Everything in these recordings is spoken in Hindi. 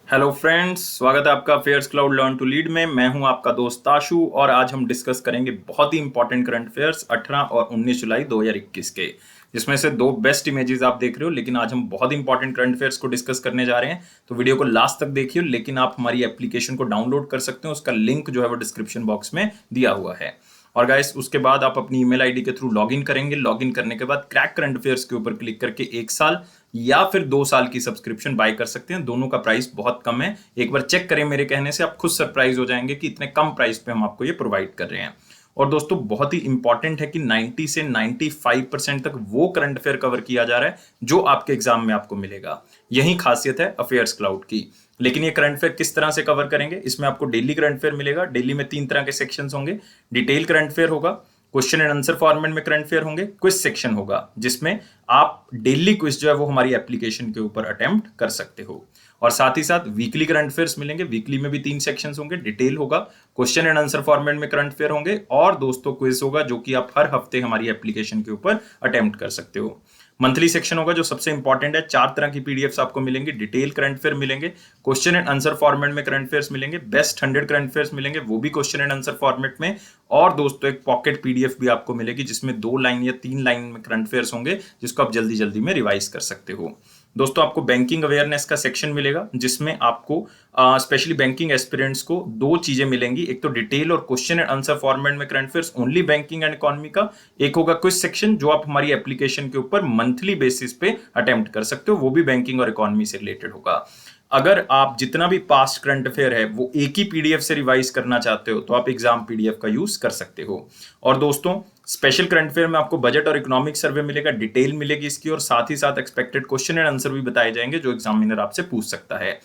हेलो फ्रेंड्स, स्वागत है आपका Fairs Cloud learn to lead में। मैं हूं आपका दोस्त आशु और आज हम डिस्कस करेंगे बहुत ही इंपॉर्टेंट करंट अफेयर्स 18 और 19 जुलाई 2021 के, जिसमें से दो बेस्ट इमेजेस आप देख रहे हो। लेकिन आज हम बहुत इंपॉर्टेंट करंट अफेयर्स को डिस्कस करने जा रहे हैं, तो वीडियो को लास्ट तक देखिए। लेकिन आप हमारी एप्लीकेशन को डाउनलोड कर सकते हैं, उसका लिंक जो है वो डिस्क्रिप्शन बॉक्स में दिया हुआ है। और गाइस, उसके बाद आप अपनी ईमेल आईडी के थ्रू लॉगिन करेंगे। लॉगिन करने के बाद क्रैक करंट अफेयर्स के ऊपर क्लिक करके 1 साल या फिर 2 साल की सब्सक्रिप्शन बाय कर सकते हैं। दोनों का प्राइस बहुत कम है, एक बार चेक करें। मेरे कहने से आप खुद सरप्राइज हो जाएंगे कि इतने कम प्राइस पे हम आपको ये प्रोवाइड कर रहे हैं। और दोस्तों, बहुत ही इंपॉर्टेंट है कि 90 से 95% तक वो करंट अफेयर कवर किया जा रहा है जो आपके एग्जाम में आपको मिलेगा। यही खासियत है अफेयर्स क्लाउड की। लेकिन ये करंट अफेयर किस तरह से कवर करेंगे? इसमें आपको डेली करंट अफेयर मिलेगा। डेली में 3 तरह के सेक्शंस होंगे। डिटेल करंट अफेयर होगा, क्वेश्चन एंड आंसर फॉर्मेट में करंट अफेयर होंगे, क्विज सेक्शन होगा जिसमें आप डेली क्विज जो है वो हमारी एप्लीकेशन के ऊपर अटेम्प्ट कर सकते हो। और साथ ही साथ वीकली करंट अफेयर्स मिलेंगे। वीकली में भी 3 सेक्शंस होंगे। डिटेल होगा, क्वेश्चन एंड आंसर फॉर्मेट में करंट अफेयर होंगे, और दोस्तों क्विज होगा जो कि आप हर हफ्ते हमारी एप्लीकेशन के ऊपर अटेम्प्ट कर सकते हो। मंथली सेक्शन होगा जो सबसे इंपॉर्टेंट है। 4 तरह की पीडीएफ्स आपको मिलेंगे। डिटेल करंट अफेयर मिलेंगे, क्वेश्चन एंड आंसर फॉर्मेट में करंट अफेयर्स मिलेंगे, बेस्ट 100 करंट अफेयर्स मिलेंगे, वो भी क्वेश्चन एंड आंसर फॉर्मेट में। और दोस्तों, एक पॉकेट पीडीएफ भी आपको मिलेगी जिसमें 2 लाइन या 3 लाइन में करंट अफेयर्स होंगे जिसको आप जल्दी जल्दी में रिवाइज कर सकते हो। दोस्तों, आपको बैंकिंग अवेयरनेस का सेक्शन मिलेगा जिसमें आपको स्पेशली बैंकिंग एस्पिरेंट्स को 2 चीजें मिलेंगी। एक तो डिटेल और क्वेश्चन एंड आंसर फॉर्मेट में current affairs only banking and economy का। एक होगा क्विज सेक्शन जो आप हमारी एप्लीकेशन के ऊपर मंथली बेसिस पे अटेम्प्ट कर सकते हो, वो भी बैंकिंग और इकोनॉमी से रिलेटेड होगा। अगर आप जितना भी पास्ट करंट अफेयर है वो एक ही पीडीएफ से रिवाइज करना चाहते हो तो आप एग्जाम पीडीएफ का यूज कर सकते हो। और दोस्तों, स्पेशल करंट अफेयर में आपको बजट और इकोनॉमिक सर्वे मिलेगा, डिटेल मिलेगी इसकी, और साथ ही साथ एक्सपेक्टेड क्वेश्चन एंड आंसर भी बताए जाएंगे जो एग्जामिनर आपसे पूछ सकता है।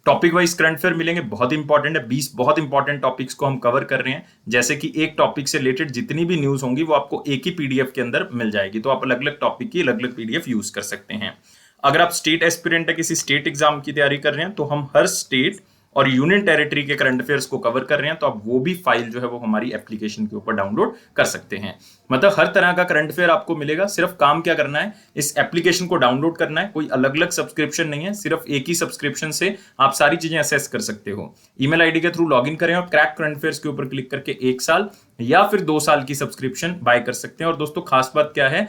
टॉपिक वाइज करंट अफेयर मिलेंगे, बहुत इंपॉर्टेंट है। 20 बहुत इंपॉर्टेंट टॉपिक्स को हम कवर कर रहे हैं, जैसे कि एक टॉपिक से रिलेटेड जितनी भी न्यूज होंगी वो आपको एक ही पीडीएफ के अंदर मिल जाएगी, तो आप अलग अलग टॉपिक की अलग अलग पीडीएफ यूज कर सकते हैं। अगर आप स्टेट एस्पिरेंट है, किसी स्टेट एग्जाम की तैयारी कर रहे हैं, तो हम हर स्टेट और यूनियन टेरिटरी के करंट अफेयर्स को कवर कर रहे हैं, तो आप वो भी फाइल जो है वो हमारी एप्लीकेशन के ऊपर डाउनलोड कर सकते हैं। मतलब हर तरह का करंट अफेयर आपको मिलेगा। सिर्फ काम क्या करना है, इस एप्लीकेशन को डाउनलोड करना है। कोई अलग अलग सब्सक्रिप्शन नहीं है, सिर्फ एक ही सब्सक्रिप्शन से आप सारी चीजें असेस कर सकते हो। ईमेल आईडी के थ्रू लॉगिन करें और क्रैक करंट अफेयर्स के ऊपर क्लिक करके 1 साल या फिर 2 साल की सब्सक्रिप्शन बाय कर सकते हैं। और दोस्तों, खास बात क्या है,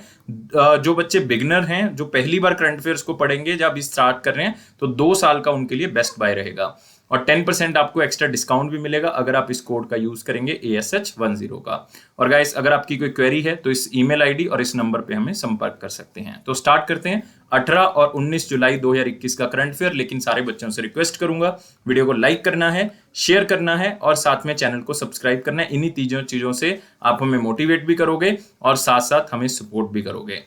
जो बच्चे बिगनर हैं, जो पहली बार करंट अफेयर्स को पढ़ेंगे, जब स्टार्ट कर रहे हैं, तो 2 साल का उनके लिए बेस्ट बाय रहेगा। और 10% आपको एक्स्ट्रा डिस्काउंट भी मिलेगा अगर आप इस कोड का यूज करेंगे ASH10 का। और गाइस, अगर आपकी कोई क्वेरी है तो इस ईमेल आईडी और इस नंबर पे हमें संपर्क कर सकते हैं। तो स्टार्ट करते हैं 18 और 19 जुलाई 2021 का करंट अफेयर। लेकिन सारे बच्चों से रिक्वेस्ट करूंगा, वीडियो को लाइक करना है, शेयर करना है और साथ में चैनल को सब्सक्राइब करना है। इन्हीं तीनों चीजों से आप हमें मोटिवेट भी करोगे और साथ साथ हमें सपोर्ट भी करोगे।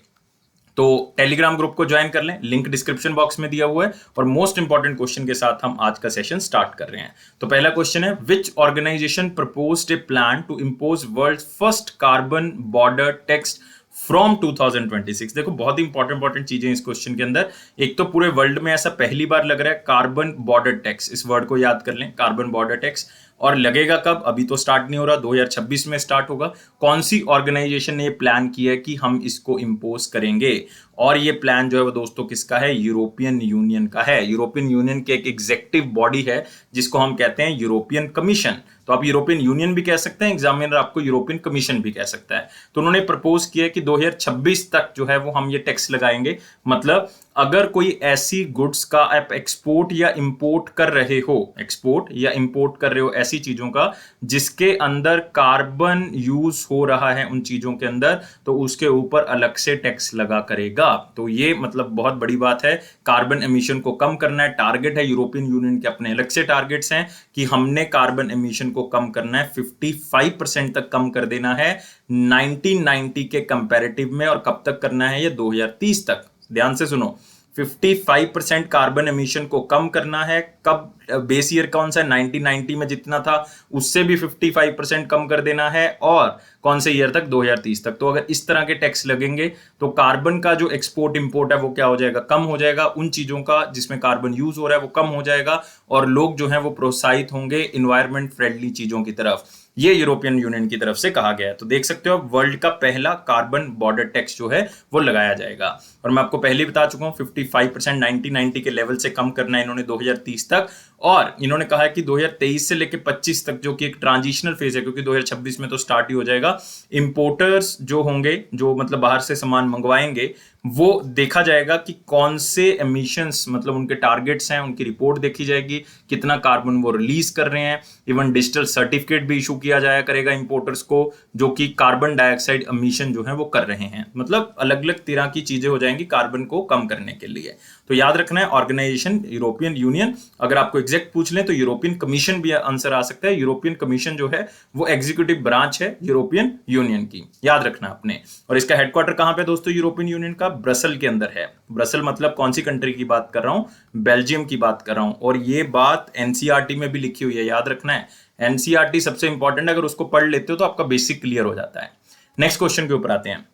तो टेलीग्राम ग्रुप को ज्वाइन कर लें, लिंक डिस्क्रिप्शन बॉक्स में दिया हुआ है। और मोस्ट इंपॉर्टेंट क्वेश्चन के साथ हम आज का सेशन स्टार्ट कर रहे हैं। तो पहला क्वेश्चन है, which organisation proposed a plan to impose world first carbon border tax from 2026। देखो, बहुत ही इंपॉर्टेंट चीजें इस क्वेश्चन के अंदर। एक तो पूरे वर्ल्ड में ऐसा पहली बार लग रहा है कार्बन बॉर्डर टैक्स, इस वर्ड को याद कर लें, कार्बन बॉर्डर टैक्स। और लगेगा कब? अभी तो स्टार्ट नहीं हो रहा, 2026 में स्टार्ट होगा। कौन सी ऑर्गेनाइजेशन ने ये प्लान किया है कि हम इसको इंपोज करेंगे? और ये प्लान जो है वो दोस्तों किसका है? यूरोपियन यूनियन का है। यूरोपियन यूनियन की एक एग्जीक्यूटिव बॉडी है जिसको हम कहते हैं यूरोपियन कमीशन। तो आप यूरोपियन यूनियन भी कह सकते हैं, एग्जामिनर आपको यूरोपियन कमीशन भी कह सकता है। तो उन्होंने प्रपोज किया कि 2026 तक जो है वो हम ये टैक्स लगाएंगे। मतलब अगर कोई ऐसी गुड्स का आप एक्सपोर्ट या इंपोर्ट कर रहे हो, एक्सपोर्ट या इंपोर्ट कर रहे हो ऐसी चीजों का जिसके अंदर कार्बन यूज हो रहा है उन चीजों के अंदर, तो उसके ऊपर अलग से टैक्स लगा करेगा। तो ये मतलब बहुत बड़ी बात है। कार्बन एमिशन को कम करना है, टारगेट है यूरोपियन यूनियन के, अपने अलग से टारगेट्स हैं कि हमने कार्बन एमिशन को कम करना है, 55% तक कम कर देना है 1990 के कंपैरेटिव में। और कब तक करना है? ये 2030 तक। ध्यान से सुनो, 55% कार्बन एमिशन को कम करना है। कब? बेस ईयर कौन सा है? 1990 में जितना था उससे भी 55% कम कर देना है। और कौन से ईयर तक? 2030 तक। तो अगर इस तरह के टैक्स लगेंगे तो कार्बन का जो एक्सपोर्ट इंपोर्ट है वो क्या हो जाएगा? कम हो जाएगा। उन चीजों का जिसमें कार्बन यूज हो रहा है वो कम हो जाएगा और लोग जो है वो प्रोत्साहित होंगे इन्वायरमेंट फ्रेंडली चीजों की तरफ। ये यूरोपियन यूनियन की तरफ से कहा गया है। तो देख सकते हो वर्ल्ड का पहला कार्बन बॉर्डर टैक्स जो है वो लगाया जाएगा। और मैं आपको पहले बता चुका हूं 55% 1990 के लेवल से कम करना है इन्होंने 2030 तक। और इन्होंने कहा है कि 2023 से लेकर 25 तक, जो कि एक ट्रांजिशनल फेज है, क्योंकि 2026 में तो स्टार्ट ही हो जाएगा, इंपोर्टर्स जो होंगे, जो मतलब बाहर से सामान मंगवाएंगे, वो देखा जाएगा कि कौन से एमिशंस, मतलब उनके टारगेट्स हैं, उनकी रिपोर्ट देखी जाएगी, कितना कार्बन वो रिलीज कर रहे हैं। इवन डिजिटल सर्टिफिकेट भी इशू किया जाया करेगा इंपोर्टर्स को, जो कि कार्बन डाइऑक्साइड एमिशन जो है वो कर रहे हैं। मतलब अलग अलग तरह की चीजें हो जाएंगी कार्बन को कम करने के लिए। तो याद रखना है ऑर्गेनाइजेशन यूरोपियन यूनियन। अगर आपको एग्जैक्ट पूछ लें तो यूरोपियन कमीशन भी आंसर आ सकता है। यूरोपियन कमीशन जो है वो एग्जीक्यूटिव ब्रांच है यूरोपियन यूनियन की, याद रखना आपने। और इसका हेडक्वार्टर कहां पे दोस्तों यूरोपियन यूनियन का? ब्रसल के अंदर है। ब्रसल मतलब कौन सी कंट्री की बात कर रहा हूं? बेल्जियम की बात कर रहा हूं। और ये बात एनसीईआरटी में भी लिखी हुई है, याद रखना है। एनसीईआरटी सबसे इंपॉर्टेंट है, अगर उसको पढ़ लेते हो तो आपका बेसिक क्लियर हो जाता है। नेक्स्ट क्वेश्चन के ऊपर आते हैं।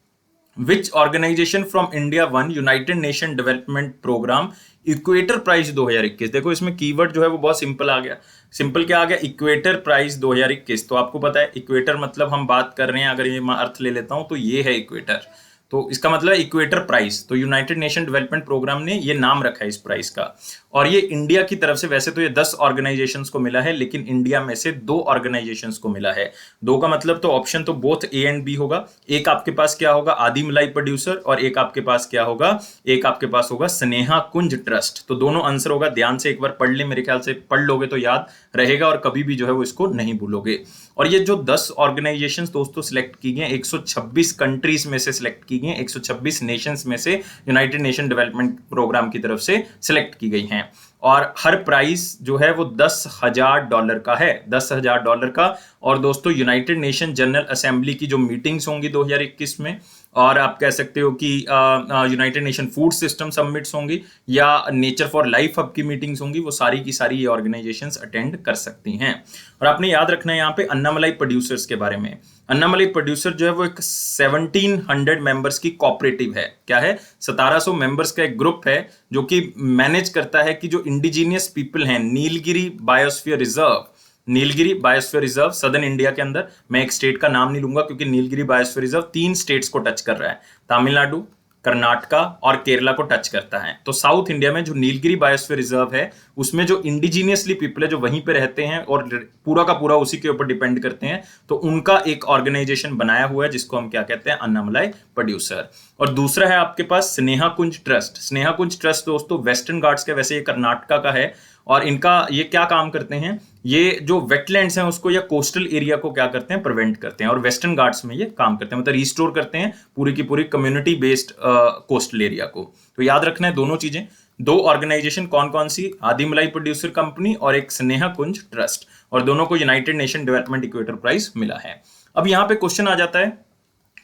Which organization from India won United Nation Development Program Equator Prize 2021? देखो इसमें कीवर्ड जो है वो बहुत सिंपल आ गया। सिंपल क्या आ गया? Equator Prize 2021। तो आपको पता है इक्वेटर मतलब हम बात कर रहे हैं, अगर ये मैं अर्थ ले लेता हूं तो ये है इक्वेटर। तो इसका मतलब इक्वेटर प्राइस। तो यूनाइटेड नेशन डेवलपमेंट प्रोग्राम ने ये नाम रखा है इस प्राइस का। और ये इंडिया की तरफ से, वैसे तो ये 10 ऑर्गेनाइजेशंस को मिला है, लेकिन इंडिया में से 2 ऑर्गेनाइजेशंस को मिला है। 2 का मतलब तो ऑप्शन तो बोथ ए एंड बी होगा। एक आपके पास क्या होगा? आदिमलाई प्रोड्यूसर, और एक आपके पास क्या होगा? एक आपके पास होगा स्नेहा कुंज ट्रस्ट। तो दोनों आंसर होगा। ध्यान से एक बार पढ़ ले, मेरे ख्याल से पढ़ लोगे तो याद रहेगा और कभी भी जो है वो इसको नहीं भूलोगे। और ये जो 10 ऑर्गेनाइजेशंस दोस्तों सिलेक्ट की गई, 126 कंट्रीज में से सिलेक्ट की गई, 126 नेशंस में से यूनाइटेड नेशन डेवलपमेंट प्रोग्राम की तरफ से सिलेक्ट की गई हैं। और हर प्राइस जो है वो $10,000 का है, $10,000 का। और दोस्तों यूनाइटेड नेशन जनरल असेंबली की जो मीटिंग्स होंगी 2021 में, और आप कह सकते हो कि United nation food system summits होंगी, या नेचर फॉर लाइफ हब की मीटिंग्स होंगी, वो सारी की सारी ये ऑर्गेनाइजेशंस अटेंड कर सकती हैं। और आपने याद रखना है यहाँ पे अन्नामलाई प्रोड्यूसर्स के बारे में। अन्नामलाई प्रोड्यूसर जो है वो एक 1700 मेंबर्स की कोऑपरेटिव है। क्या है? 1700 मेंबर्स का एक ग्रुप है जो कि मैनेज करता है कि जो इंडिजीनियस पीपल हैं Nilgiri biosphere reserve, Nilgiri biosphere reserve southern India के अंदर, मैं एक स्टेट का नाम नहीं लूंगा क्योंकि नीलगिरी बायोस्फीयर रिजर्व 3 स्टेट्स को टच कर रहा है, तमिलनाडु, कर्नाटका और केरला को टच करता है। तो साउथ इंडिया में जो नीलगिरी बायोस्फीयर रिजर्व है, उसमें जो इंडिजीनियसली पीपल है जो वहीं पे रहते हैं और पूरा का पूरा उसी के ऊपर डिपेंड करते हैं, तो उनका एक ऑर्गेनाइजेशन बनाया हुआ है जिसको हम क्या कहते हैं? अन्नामलाई प्रोड्यूसर। और दूसरा है आपके पास स्नेहा कुंज ट्रस्ट। स्नेहा कुंज ट्रस्ट दोस्तों वेस्टर्न घाट्स का, वैसे ये कर्नाटका का है, और इनका ये क्या काम करते हैं? ये जो वेटलैंड्स हैं उसको या कोस्टल एरिया को क्या करते हैं? प्रिवेंट करते हैं। और वेस्टर्न घाट्स में ये काम करते हैं, मतलब रिस्टोर करते हैं पूरी की पूरी कम्युनिटी बेस्ड कोस्टल एरिया को। तो याद रखना है दोनों चीजें। 2 ऑर्गेनाइजेशन कौन कौन सी? आदिमलाई प्रोड्यूसर कंपनी और एक स्नेहा कुंज ट्रस्ट, और दोनों को United Nation Development Equator Prize मिला है। अब यहाँ पे क्वेश्चन आ जाता है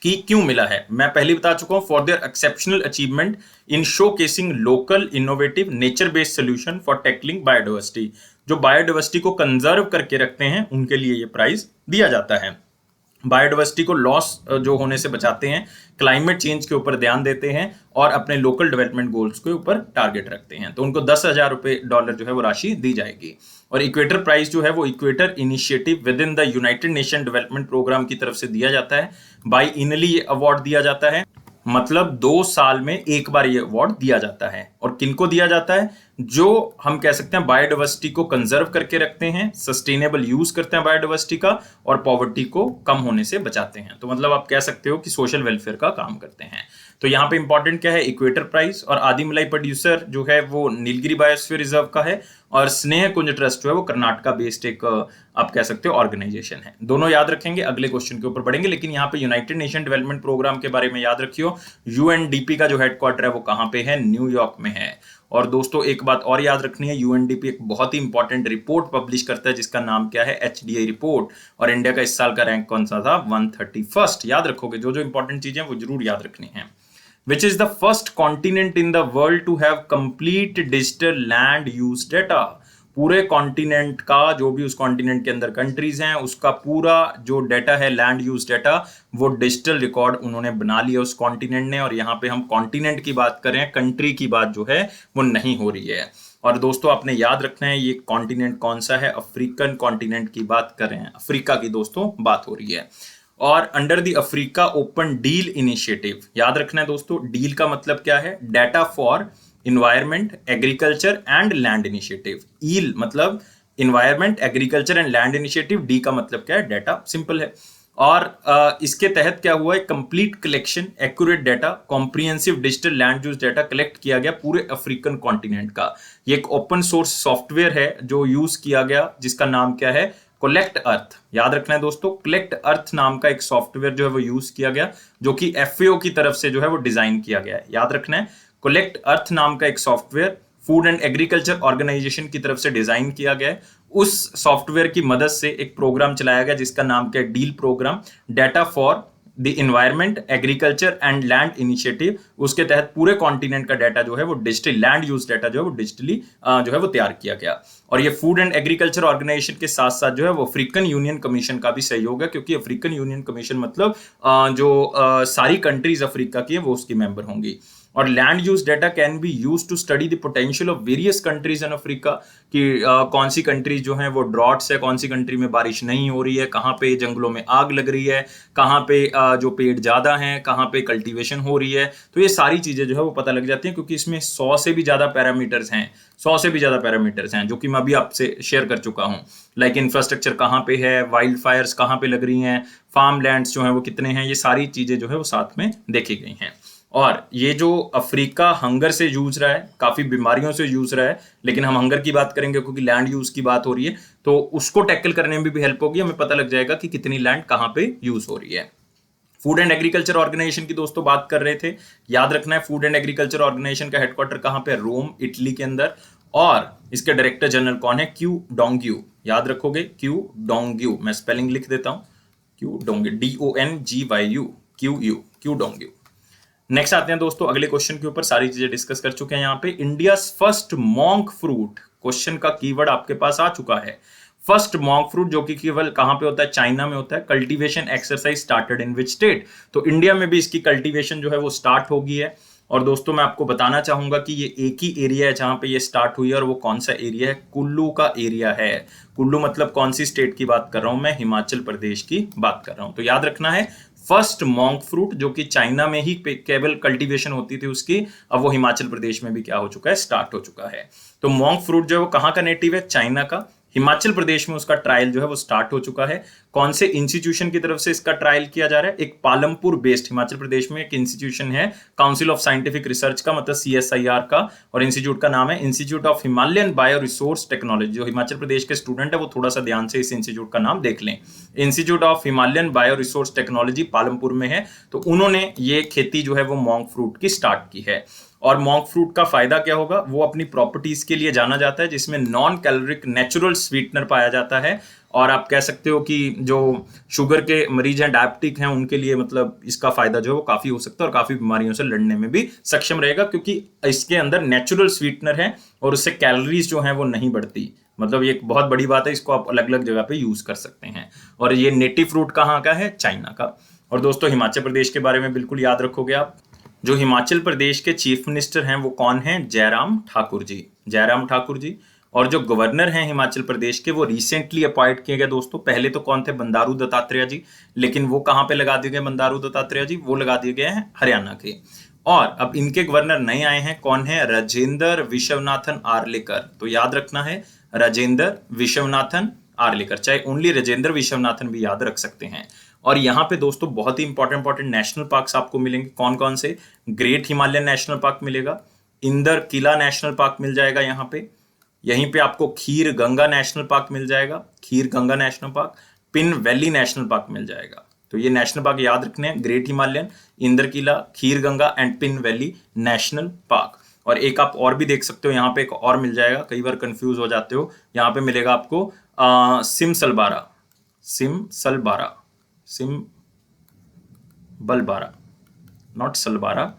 कि क्यों मिला है। मैं पहले बता चुका हूं, for their exceptional achievement in show casing local innovative nature based solution for tackling biodiversity. जो बायोडाइवर्सिटी को कंजर्व करके रखते हैं उनके लिए ये प्राइज दिया जाता है। बायोडाइवर्सिटी को लॉस जो होने से बचाते हैं, क्लाइमेट चेंज के ऊपर ध्यान देते हैं और अपने लोकल डेवलपमेंट गोल्स के ऊपर टारगेट रखते हैं, तो उनको $10,000 जो है वो राशि दी जाएगी। और इक्वेटर प्राइज जो है वो Equator Initiative within the United Nation Development Programme की तरफ से दिया जाता है। बाई इनली ये अवार्ड दिया जाता है, मतलब 2 साल में एक बार ये अवार्ड दिया जाता है। और किनको दिया जाता है? जो हम कह सकते हैं बायोडाइवर्सिटी को कंजर्व करके रखते हैं, सस्टेनेबल यूज करते हैं बायोडाइवर्सिटी का, और पॉवर्टी को कम होने से बचाते हैं। तो मतलब आप कह सकते हो कि सोशल वेलफेयर का काम करते हैं। तो यहाँ पे इंपॉर्टेंट क्या है? Equator Prize. और आदिमलाई प्रोड्यूसर जो है वो नीलगिरी बायोस्फीयर रिजर्व का है, और स्नेह कुंज ट्रस्ट जो है वो कर्नाटका बेस्ड एक आप कह सकते हो ऑर्गेनाइजेशन है। दोनों याद रखेंगे, अगले क्वेश्चन के ऊपर बढ़ेंगे। लेकिन यहाँ पे यूनाइटेड नेशन डेवलपमेंट प्रोग्राम के बारे में याद रखियो, यूएनडीपी का जो हेडक्वार्टर है वो कहाँ पे है? न्यूयॉर्क में है। और दोस्तों एक बात और याद रखनी है, यूएनडीपी एक बहुत ही इंपॉर्टेंट रिपोर्ट पब्लिश करता है जिसका नाम क्या है? HDI report. और इंडिया का इस साल का रैंक कौन सा था? 131st। याद रखोगे, जो जो इंपॉर्टेंट चीजें वो जरूर याद रखनी है। Which is the first continent in the world to have complete digital land use data? पूरे कॉन्टिनेंट का, जो भी उस कॉन्टिनेंट के अंदर कंट्रीज हैं, उसका पूरा जो डाटा है लैंड यूज डाटा, वो डिजिटल रिकॉर्ड उन्होंने बना लिया उस कॉन्टिनेंट ने। और यहाँ पे हम कॉन्टिनेंट की बात करें, कंट्री की बात जो है वो नहीं हो रही है। और दोस्तों आपने याद रखना है ये कॉन्टिनेंट कौन सा है, अफ्रीकन कॉन्टिनेंट की बात कर रहे हैं, अफ्रीका की दोस्तों बात हो रही है। और under the Africa open deal initiative, याद रखना है दोस्तों, डील का मतलब क्या है, data for environment agriculture and land initiative. ईल मतलब environment agriculture and land initiative, D का मतलब क्या है, डाटा, सिंपल है। और इसके तहत क्या हुआ है, complete collection accurate data comprehensive digital land use data collect किया गया पूरे अफ्रीकन कॉन्टिनेंट का। ये एक ओपन सोर्स सॉफ्टवेयर है जो यूज किया गया, जिसका नाम क्या है, कलेक्ट अर्थ। याद रखना है दोस्तों, कलेक्ट अर्थ नाम का एक सॉफ्टवेयर जो है वो यूज किया गया, जो कि एफएओ की तरफ से जो है वो डिजाइन किया गया है। याद रखना है, कलेक्ट अर्थ नाम का एक software Food and Agriculture Organization की तरफ से डिजाइन किया गया है। उस सॉफ्टवेयर की मदद से एक प्रोग्राम चलाया गया जिसका नाम क्या है, DEAL programme, data for the environment agriculture and land initiative. उसके तहत पूरे कॉन्टिनेंट का डाटा जो है वो डिजिटली, लैंड यूज डाटा जो है वो डिजिटली जो है वो तैयार किया गया। और ये फूड एंड एग्रीकल्चर ऑर्गेनाइजेशन के साथ साथ जो है वो अफ्रीकन यूनियन कमीशन का भी सहयोग है, क्योंकि अफ्रीकन यूनियन कमीशन मतलब जो सारी कंट्रीज अफ्रीका की है वो उसकी मेंबर होंगी। और land use data can be use to study the potential of various countries in Africa, कि कौन सी कंट्रीज जो हैं वो ड्रॉट्स है, कौन सी कंट्री में बारिश नहीं हो रही है, कहाँ पे जंगलों में आग लग रही है, कहाँ पे जो पेड़ ज्यादा हैं, कहाँ पे कल्टीवेशन हो रही है। तो ये सारी चीजें जो है वो पता लग जाती हैं, क्योंकि इसमें 100 से भी ज्यादा पैरामीटर्स हैं, 100 से भी ज्यादा पैरामीटर्स हैं, जो कि मैं अभी आपसे शेयर कर चुका हूँ। लाइक इंफ्रास्ट्रक्चर कहाँ पे है, वाइल्ड फायर्स कहाँ पे लग रही हैं, फार्म लैंड्स जो है वो कितने हैं, ये सारी चीजें जो है वो साथ में देखी गई हैं। और ये जो अफ्रीका हंगर से जूझ रहा है, काफी बीमारियों से जूझ रहा है, लेकिन हम हंगर की बात करेंगे क्योंकि लैंड यूज की बात हो रही है, तो उसको टैकल करने में भी हेल्प होगी, हमें पता लग जाएगा कि कितनी लैंड कहाँ पे यूज हो रही है। फूड एंड एग्रीकल्चर ऑर्गेनाइजेशन की दोस्तों बात कर रहे थे, याद रखना है फूड एंड एग्रीकल्चर ऑर्गेनाइजेशन का हेडक्वार्टर कहाँ पे, रोम, इटली के अंदर। और इसके डायरेक्टर जनरल कौन है, क्यू डोंग्यू, याद रखोगे, क्यू डोंग्यू, मैं स्पेलिंग लिख देता हूं, Q Dongyu, DONGYU, Q Dongyu. Next आते हैं दोस्तों अगले क्वेश्चन के ऊपर, सारी चीजें डिस्कस कर चुके हैं यहाँ पे। India first monk fruit, question का कीवर्ड आपके पास आ चुका है, फर्स्ट मॉन्क फ्रूट, जो कि केवल कहां पे होता है, चाइना में होता है। Cultivation exercise started in which state, तो इंडिया में भी इसकी कल्टीवेशन जो है वो स्टार्ट होगी है। और दोस्तों मैं आपको बताना चाहूंगा कि ये एक ही एरिया है जहां पे ये स्टार्ट हुई है, और वो कौन सा एरिया है, कुल्लू का एरिया है। कुल्लू मतलब कौन सी स्टेट की बात कर रहा हूं मैं, हिमाचल प्रदेश की बात कर रहा हूं। तो याद रखना है, फर्स्ट मॉन्क फ्रूट जो कि चाइना में ही केवल कल्टीवेशन होती थी उसकी, अब वो हिमाचल प्रदेश में भी क्या हो चुका है, स्टार्ट हो चुका है। तो मॉन्क फ्रूट जो है वो कहाँ का नेटिव है, चाइना का। हिमाचल प्रदेश में उसका ट्रायल जो है वो स्टार्ट हो चुका है। कौन से इंस्टीट्यूशन की तरफ से इसका ट्रायल किया जा रहा है, एक पालमपुर बेस्ड, हिमाचल प्रदेश में एक इंस्टीट्यूशन है, काउंसिल ऑफ साइंटिफिक रिसर्च का, मतलब CSIR का, और इंस्टीट्यूट का नाम है institute of Himalayan bio resource technology. जो हिमाचल प्रदेश के स्टूडेंट है वो थोड़ा सा ध्यान से इस इंस्टीट्यूट का नाम देख लें, institute of Himalayan bio resource technology Palampur में है। तो उन्होंने ये खेती जो है वो मॉन्क फ्रूट की स्टार्ट की है। और मॉन्क फ्रूट का फायदा क्या होगा, वो अपनी प्रॉपर्टीज के लिए जाना जाता है, जिसमें नॉन कैलोरिक नेचुरल स्वीटनर पाया जाता है। और आप कह सकते हो कि जो शुगर के मरीज हैं, डायबिटिक हैं, उनके लिए मतलब इसका फायदा जो है वो काफी हो सकता है, और काफी बीमारियों से लड़ने में भी सक्षम रहेगा, क्योंकि इसके अंदर नेचुरल स्वीटनर है और उससे कैलोरीज जो है वो नहीं बढ़ती। मतलब ये एक बहुत बड़ी बात है, इसको आप अलग अलग जगह पे यूज कर सकते हैं। और ये नेटिव फ्रूट कहाँ का है, चाइना का। और दोस्तों हिमाचल प्रदेश के बारे में बिल्कुल याद रखोगे आप, जो हिमाचल प्रदेश के चीफ मिनिस्टर हैं वो कौन हैं, जयराम ठाकुर जी, जयराम ठाकुर जी। और जो गवर्नर हैं हिमाचल प्रदेश के वो रिसेंटली अपॉइंट किए गए दोस्तों। पहले तो कौन थे, बंडारू दत्तात्रेय जी, लेकिन वो कहां पे लगा दिए गए बंडारू दत्तात्रेय जी, वो लगा दिए गए हैं हरियाणा के। और अब इनके गवर्नर नए आए हैं, कौन है, राजेंद्र विश्वनाथन आर्लेकर। तो याद रखना है, राजेंद्र विश्वनाथन आर्लेकर, चाहे ओनली राजेंद्र विश्वनाथन भी याद रख सकते हैं। और यहाँ पे दोस्तों बहुत ही इंपॉर्टेंट नेशनल पार्क्स आपको मिलेंगे, कौन कौन से, ग्रेट हिमालयन नेशनल पार्क मिलेगा, इंदर किला नेशनल पार्क मिल जाएगा यहाँ पे, यहीं पे आपको खीर गंगा नेशनल पार्क मिल जाएगा, Kheer Ganga national park, Pin valley national park मिल जाएगा। तो ये नेशनल पार्क याद रखने हैं, great Himalayan, Inder Kila, Kheer Ganga and Pin valley national park. और एक आप और भी देख सकते हो, यहाँ पे एक और मिल जाएगा, कई बार कंफ्यूज हो जाते हो, यहाँ पे मिलेगा आपको सिमसलबारा, सिमसलबारा, सिमबलबारा, नॉट सलबारा,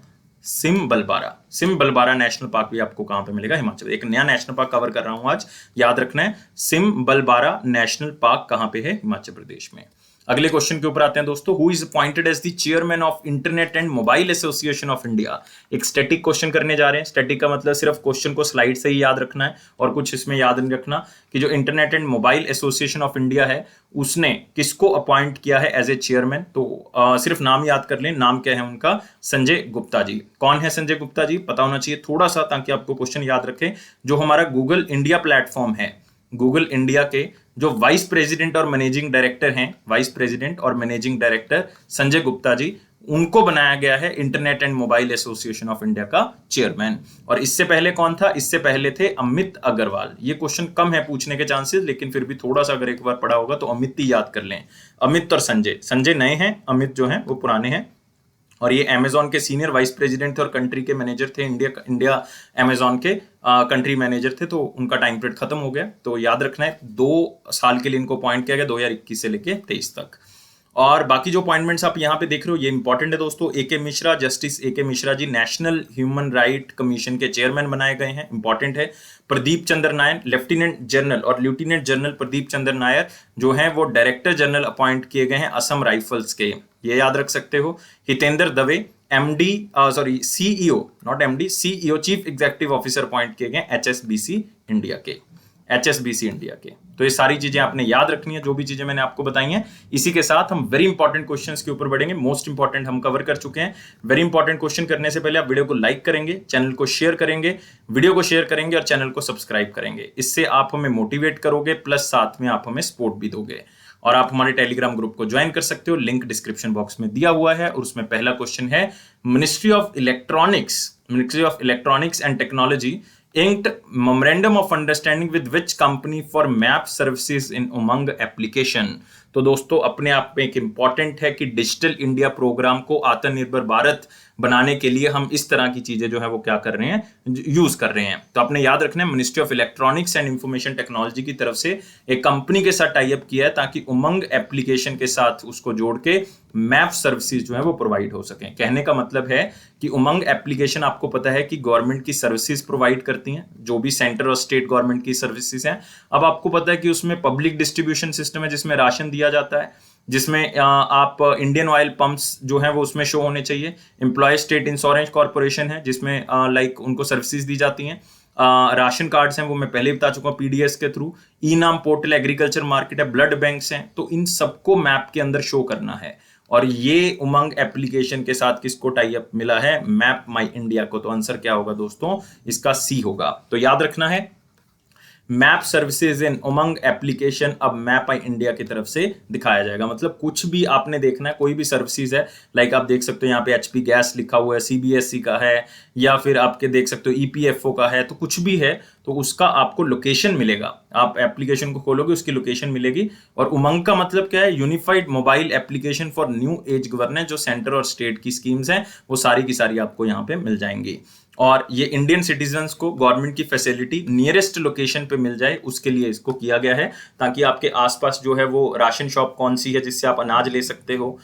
सिमबलबारा, सिमबलबारा नेशनल पार्क भी आपको कहां पे मिलेगा, हिमाचल। एक नया नेशनल पार्क कवर कर रहा हूं आज, याद रखना है, सिमबलबारा नेशनल पार्क कहां पे है, हिमाचल प्रदेश में। अगले क्वेश्चन के ऊपर आते हैं दोस्तों। Who is appointed as the chairman of Internet and Mobile Association of India. एक स्टैटिक क्वेश्चन करने जा रहे हैं। स्टैटिक का मतलब सिर्फ क्वेश्चन को स्लाइड से ही याद रखना है और कुछ इसमें याद नहीं रखना कि जो internet and Mobile Association of India है उसने किसको अपॉइंट किया है एज ए चेयरमैन। तो सिर्फ नाम याद कर लें। नाम क्या है उनका? संजय गुप्ता जी। कौन है संजय गुप्ता जी? पता होना चाहिए थोड़ा सा, ताकि आपको क्वेश्चन याद रखें। जो हमारा गूगल इंडिया प्लेटफॉर्म है, गूगल इंडिया के जो वाइस प्रेसिडेंट और मैनेजिंग डायरेक्टर हैं, वाइस प्रेसिडेंट और मैनेजिंग डायरेक्टर संजय गुप्ता जी, उनको बनाया गया है internet and Mobile Association of India का चेयरमैन। और इससे पहले कौन था? इससे पहले थे अमित अग्रवाल। ये क्वेश्चन कम है पूछने के चांसेस, लेकिन फिर भी थोड़ा सा अगर एक बार पढ़ा होगा तो अमित ही याद कर लें। अमित और संजय, संजय नए हैं, अमित जो हैं वो पुराने हैं। और ये अमेजॉन के सीनियर वाइस प्रेसिडेंट थे और कंट्री के मैनेजर थे। इंडिया अमेजॉन के कंट्री मैनेजर थे। तो उनका टाइम पीरियड खत्म हो गया, तो याद रखना है 2 साल के लिए इनको अपॉइंट किया गया, 2021 से लेके 23 तक। और बाकी जो अपॉइंटमेंट्स आप यहाँ पे देख रहे हो ये इंपॉर्टेंट है दोस्तों। A K. Mishra, justice A K. Mishra ji national human right commission के चेयरमैन बनाए गए हैं, इंपॉर्टेंट है। प्रदीप चंद्र नायर, लेफ्टिनेंट जनरल और लेफ्टिनेंट जनरल प्रदीप चंद्र नायर जो हैं वो डायरेक्टर जनरल अपॉइंट किए गए हैं असम राइफल्स के, ये याद रख सकते हो। Hitendra Dave MD, CEO, not MD, CEO chief executive officer appoint किए गए एचएसबीसी इंडिया के, एचएसबीसी इंडिया के। तो ये सारी चीजें आपने याद रखनी है, जो भी चीजें मैंने आपको बताई हैं। इसी के साथ हम वेरी इंपॉर्टेंट क्वेश्चंस के ऊपर बढ़ेंगे। मोस्ट इंपॉर्टेंट हम कवर कर चुके हैं। वेरी इंपॉर्टेंट क्वेश्चन करने से पहले आप वीडियो को लाइक करेंगे, चैनल को शेयर करेंगे, वीडियो को शेयर करेंगे और चैनल को सब्सक्राइब करेंगे। इससे आप हमें मोटिवेट करोगे, प्लस साथ में आप हमें सपोर्ट भी दोगे। और आप हमारे टेलीग्राम ग्रुप को ज्वाइन कर सकते हो, लिंक डिस्क्रिप्शन बॉक्स में दिया हुआ है। और उसमें पहला क्वेश्चन है, ministry of electronics and technology inked memorandum of understanding with which company for map services in Umang application. तो दोस्तों अपने आप में एक इंपॉर्टेंट है कि डिजिटल इंडिया प्रोग्राम को आत्मनिर्भर भारत बनाने के लिए हम इस तरह की चीजें जो है वो क्या कर रहे हैं, यूज कर रहे हैं। तो आपने याद रखना है ministry of electronics and information technology की तरफ से एक कंपनी के साथ टाई अप किया है ताकि उमंग एप्लीकेशन के साथ उसको जोड़ के मैप सर्विसेज जो है वो प्रोवाइड हो सके। कहने का मतलब है कि उमंग एप्लीकेशन आपको पता है कि गवर्नमेंट की सर्विसेज प्रोवाइड करती हैं, जो भी सेंटर और स्टेट गवर्नमेंट की सर्विसेज हैं। अब आपको पता है कि उसमें पब्लिक डिस्ट्रीब्यूशन सिस्टम है जिसमें राशन दिया जाता है, जिसमें आप इंडियन ऑयल पंप्स जो हैं वो उसमें शो होने चाहिए। एम्प्लॉय स्टेट इंश्योरेंस कॉर्पोरेशन है जिसमें लाइक उनको सर्विसेज दी जाती हैं। राशन कार्ड्स हैं वो मैं पहले बता चुका हूँ पीडीएस के थ्रू। ई नाम पोर्टल, एग्रीकल्चर मार्केट है, ब्लड बैंक्स हैं। तो इन सबको मैप के अंदर शो करना है। और ये उमंग एप्लीकेशन के साथ किसको टाई अप मिला है? मैप माई इंडिया को। तो आंसर क्या होगा दोस्तों? इसका सी होगा। तो याद रखना है map services in Umang application अब मैप आई इंडिया की तरफ से दिखाया जाएगा। मतलब कुछ भी आपने देखना है, कोई भी सर्विसेज है, लाइक आप देख सकते हो यहाँ पे एचपी गैस लिखा हुआ है, सीबीएसई का है, या फिर आपके देख सकते हो ईपीएफओ का है। तो कुछ भी है तो उसका आपको लोकेशन मिलेगा। आप एप्लीकेशन को खोलोगे उसकी लोकेशन मिलेगी। और उमंग का मतलब क्या है? Unified mobile application for new age governance. जो सेंटर और स्टेट की स्कीम्स हैं वो सारी की सारी आपको यहाँ पे मिल जाएंगी। और ये इंडियन सिटीजन्स को गवर्नमेंट की फैसिलिटी नियरेस्ट लोकेशन पे मिल जाए, उसके लिए इसको किया गया है, ताकि आपके आसपास जो है वो राशन शॉप कौन सी है जिससे आप अनाज ले सकते हो,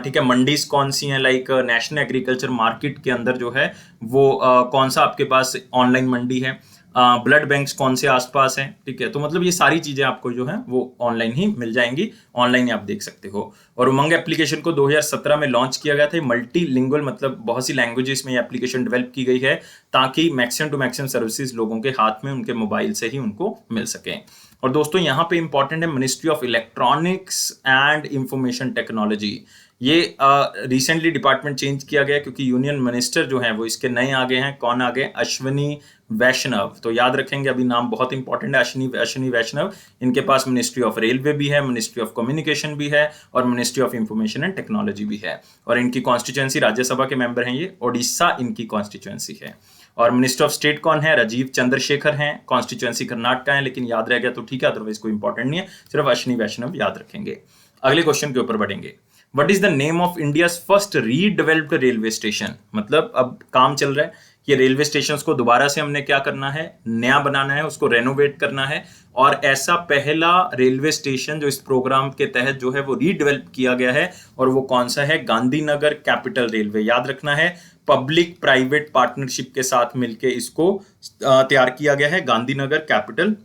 ठीक है, मंडीज कौन सी हैं, लाइक नेशनल एग्रीकल्चर मार्केट के अंदर जो है वो कौन सा आपके पास ऑनलाइन मंडी है, ब्लड बैंक्स कौन से आसपास हैं, ठीक है। तो मतलब ये सारी चीजें आपको जो है वो ऑनलाइन ही मिल जाएंगी, ऑनलाइन ही आप देख सकते हो। और उमंग एप्लीकेशन को 2017 में लॉन्च किया गया था। मल्टीलिंगुअल मतलब बहुत सी लैंग्वेजेस में ये एप्लीकेशन डेवलप की गई है ताकि मैक्सिमम टू मैक्सिमम सर्विसेज लोगों के हाथ में उनके मोबाइल से ही उनको मिल सके। और दोस्तों यहाँ पे इंपॉर्टेंट है ministry of electronics and information technology. ये रिसेंटली डिपार्टमेंट चेंज किया गया क्योंकि यूनियन मिनिस्टर जो हैं वो इसके नए आ गए हैं। कौन आ गए? अश्विनी वैष्णव। तो याद रखेंगे, अभी नाम बहुत इंपॉर्टेंट है, अश्विनी वैष्णव। इनके पास मिनिस्ट्री ऑफ रेलवे भी है, मिनिस्ट्री ऑफ कम्युनिकेशन भी है और ministry of information and technology भी है। और इनकी कॉन्स्टिट्यूएंसी, राज्यसभा के मेंबर हैं ये, ओडिशा इनकी कॉन्स्टिट्यूएंसी है। और मिनिस्टर ऑफ स्टेट कौन है? राजीव चंद्रशेखर हैं, कॉन्स्टिट्यूएंसी कर्नाटका है, लेकिन याद रह गया तो ठीक है, अदरवाइज कोई इंपॉर्टेंट नहीं है, सिर्फ अश्विनी वैष्णव याद रखेंगे। अगले क्वेश्चन के ऊपर बढ़ेंगे। What is the name of India's first redeveloped railway station? मतलब अब काम चल रहा है कि रेलवे स्टेशन को दोबारा से हमने क्या करना है? नया बनाना है, उसको रेनोवेट करना है। और ऐसा पहला रेलवे स्टेशन जो इस प्रोग्राम के तहत जो है वो रीडेवलप किया गया है, और वो कौन सा है? Gandhinagar capital railway. याद रखना है पब्लिक प्राइवेट पार्टनरशिप के साथ मिलकर इसको तैयार किया गया है, गांधीनगर कैपिटल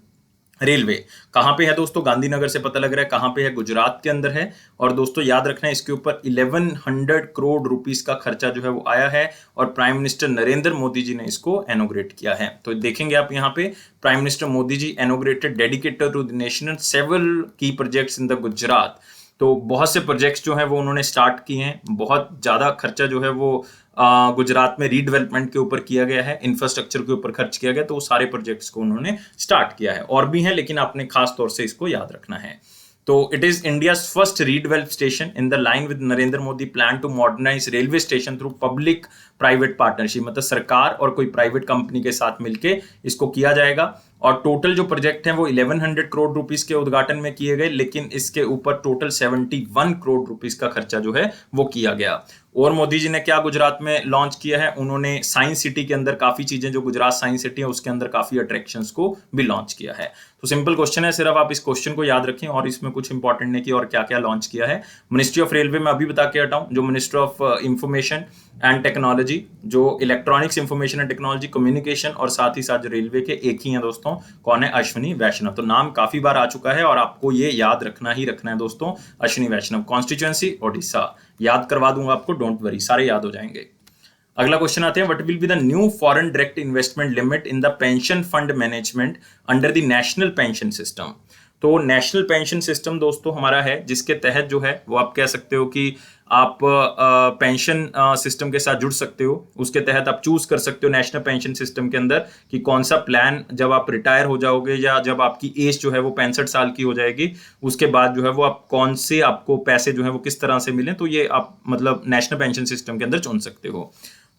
रेलवे कहाँ पे है दोस्तों? गांधीनगर से पता लग रहा है। कहाँ पे है? गुजरात के अंदर है। और दोस्तों याद रखना है, इसके ऊपर 1100 करोड़ रुपीस का खर्चा जो है वो आया है और प्राइम मिनिस्टर नरेंद्र मोदी जी ने इसको इनॉग्रेट किया है। तो देखेंगे आप यहाँ पे, prime minister Modi ji inaugurated dedicated to the national several key projects in the Gujarat. तो बहुत से प्रोजेक्ट्स जो है वो उन्होंने स्टार्ट किए हैं। बहुत ज़्यादा खर्चा जो है वो गुजरात में रीडेवलपमेंट के ऊपर किया गया है, इंफ्रास्ट्रक्चर के ऊपर खर्च किया गया। तो वो सारे प्रोजेक्ट्स को उन्होंने स्टार्ट किया है। और भी हैं, लेकिन आपने खास तौर से इसको याद रखना है। तो it is India's first redevelop station in the line with Narendra Modi plan to modernise railway station through public private partnership. मतलब सरकार और कोई प्राइवेट कंपनी के साथ मिलकर इसको किया जाएगा। और टोटल जो प्रोजेक्ट है वो 1100 करोड़ रुपीस के उद्घाटन में किए गए, लेकिन इसके ऊपर टोटल 71 करोड़ रुपीस का खर्चा जो है वो किया गया। और मोदी जी ने क्या गुजरात में लॉन्च किया है? उन्होंने साइंस सिटी के अंदर काफी चीजें, जो गुजरात साइंस सिटी है उसके अंदर काफी अट्रैक्शंस को भी लॉन्च किया है। तो सिंपल क्वेश्चन है, सिर्फ आप इस क्वेश्चन को याद रखें और इसमें कुछ इंपॉर्टेंट नहीं कि और क्या क्या लॉन्च किया है। मिनिस्ट्री ऑफ रेलवे में अभी बता के हटाऊं, जो ministry of information and technology, जो electronics information and technology, communication और साथ ही साथ जो रेलवे के एक ही है दोस्तों, कौन है? अश्विनी वैष्णव। तो नाम काफी बार आ चुका है और आपको ये याद रखना ही रखना है दोस्तों, अश्विनी वैष्णव। कॉन्स्टिट्यूएंसी ओडिशा, याद करवा दूंगा आपको, डोंट वरी, सारे याद हो जाएंगे। अगला क्वेश्चन आते हैं, what will be the new foreign direct investment limit in the pension fund management under the national pension system. तो नेशनल पेंशन सिस्टम दोस्तों हमारा है, जिसके तहत जो है वो आप कह सकते हो कि आप पेंशन सिस्टम के साथ जुड़ सकते हो। उसके तहत आप चूज कर सकते हो नेशनल पेंशन सिस्टम के अंदर कि कौन सा प्लान, जब आप रिटायर हो जाओगे या जब आपकी एज जो है वो 65 साल की हो जाएगी, उसके बाद जो है वो आप कौन से, आपको पैसे जो है वो किस तरह से मिले, तो ये आप मतलब नेशनल पेंशन सिस्टम के अंदर चुन सकते हो।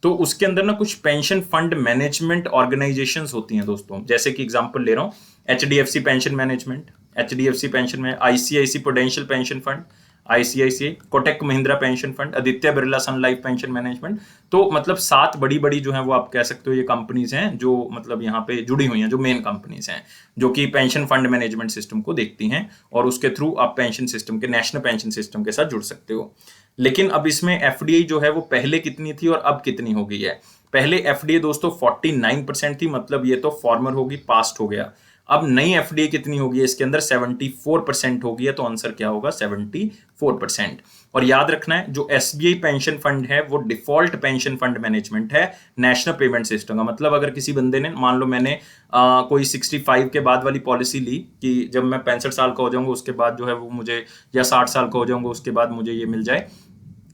तो उसके अंदर ना कुछ पेंशन फंड मैनेजमेंट ऑर्गेनाइजेशंस होती हैं दोस्तों, जैसे कि एग्जांपल ले रहा हूँ, HDFC pension management, HDFC pension में, ICIC prudential pension fund, ICICI, Kotak Mahindra pension fund, Aditya Birla sun life pension management. तो मतलब 7 बड़ी बड़ी जो है वो आप कह सकते हो ये कंपनीज हैं जो मतलब यहाँ पे जुड़ी हुई हैं, जो मेन कंपनीज हैं जो कि पेंशन फंड मैनेजमेंट सिस्टम को देखती हैं, और उसके थ्रू आप पेंशन सिस्टम के, नेशनल पेंशन सिस्टम के साथ जुड़ सकते हो। लेकिन अब इसमें एफडीआई जो है वो पहले कितनी थी और अब कितनी हो गई है? पहले एफडीआई दोस्तों 49% थी, मतलब ये तो फॉर्मर होगी, पास्ट हो गया। अब नई एफडीआई कितनी होगी इसके अंदर? 74% होगी है। तो आंसर क्या होगा? 74%। और याद रखना है, जो एसबीआई पेंशन फंड है वो डिफॉल्ट पेंशन फंड मैनेजमेंट है नेशनल पेमेंट सिस्टम का। मतलब अगर किसी बंदे ने, मान लो मैंने कोई 65 के बाद वाली पॉलिसी ली कि जब मैं 65 साल का हो जाऊंगा उसके बाद जो है वो मुझे, या 60 साल का हो जाऊंगा उसके बाद मुझे ये मिल जाए,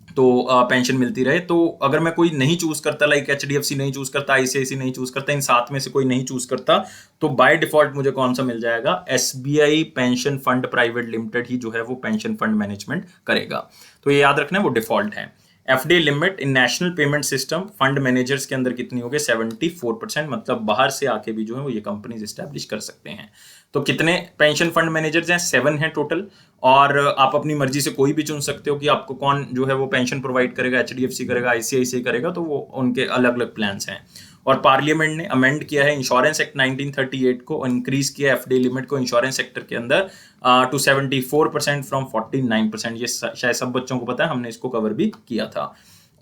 तो पेंशन मिलती रहे। तो अगर मैं कोई नहीं चूज करता, लाइक एचडीएफसी नहीं चूज करता, आईसीआईसी नहीं चूज करता, इन 7 में से कोई नहीं चूज करता, तो बाय डिफॉल्ट मुझे कौन सा मिल जाएगा? SBI pension fund private limited ही जो है वो पेंशन फंड मैनेजमेंट करेगा। तो ये याद रखना है, वो डिफॉल्ट है। FDI limit in national payment system fund managers के अंदर कितनी होगी? 74%। मतलब बाहर से आके भी जो है वो ये कंपनीज एस्टैब्लिश कर सकते हैं। तो कितने पेंशन फंड मैनेजर्स हैं? 7 हैं टोटल। और आप अपनी मर्जी से कोई भी चुन सकते हो कि आपको कौन जो है वो पेंशन प्रोवाइड करेगा, एचडीएफसी करेगा, आईसीआईसीआई करेगा, तो वो उनके अलग अलग प्लान्स हैं। और पार्लियामेंट ने अमेंड किया है इंश्योरेंस एक्ट 1938 को, इंक्रीज किया एफडीआई लिमिट को इंश्योरेंस सेक्टर के अंदर टू 74% फ्रॉम 49%। ये शायद सब बच्चों को पता है, हमने इसको कवर भी किया था।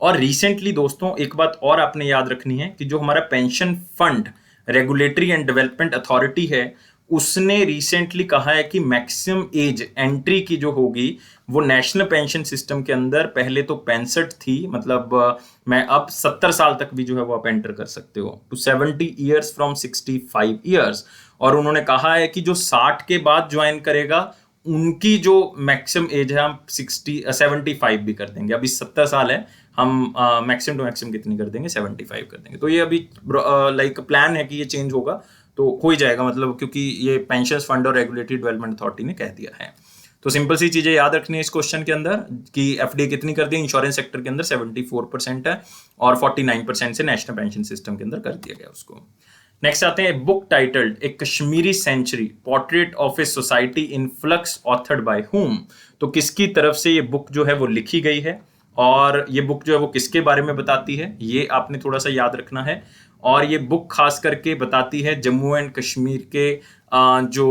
और रिसेंटली दोस्तों एक बात और आपने याद रखनी है कि जो हमारा pension fund regulatory and development authority है, उसने रिसेंटली कहा है कि मैक्सिमम एज एंट्री की जो होगी वो नेशनल पेंशन सिस्टम के अंदर, पहले तो 65 थी, मतलब मैं अब 70 साल तक भी जो है वो आप एंटर कर सकते हो, टू 70 ईयर्स फ्रॉम 65 ईयर्स। और उन्होंने कहा है कि जो 60 के बाद ज्वाइन करेगा उनकी जो मैक्सिमम एज है हम 75 भी कर देंगे। अभी 70 साल है, हम मैक्सिमम टू मैक्सिमम कितनी कर देंगे? 75 कर देंगे। तो ये अभी लाइक प्लान है कि ये चेंज होगा, तो हो ही जाएगा, मतलब क्योंकि ये पेंशन फंड और रेगुलेटरी डेवलपमेंट अथॉरिटी ने कह दिया है। तो सिंपल सी चीजें याद रखनी है इस क्वेश्चन के अंदर कि एफडीआई कितनी कर दी इंश्योरेंस सेक्टर के अंदर? 74% है, और 49% से नेशनल पेंशन सिस्टम के अंदर कर दिया गया उसको। नेक्स्ट आते हैं, book titled a Kashmiri century portrait of a society in flux authored by हुम। तो किसकी तरफ से ये बुक जो है वो लिखी गई है, और ये बुक जो है वो किसके बारे में बताती है, ये आपने थोड़ा सा याद रखना है। और ये बुक खास करके बताती है जम्मू एंड कश्मीर के जो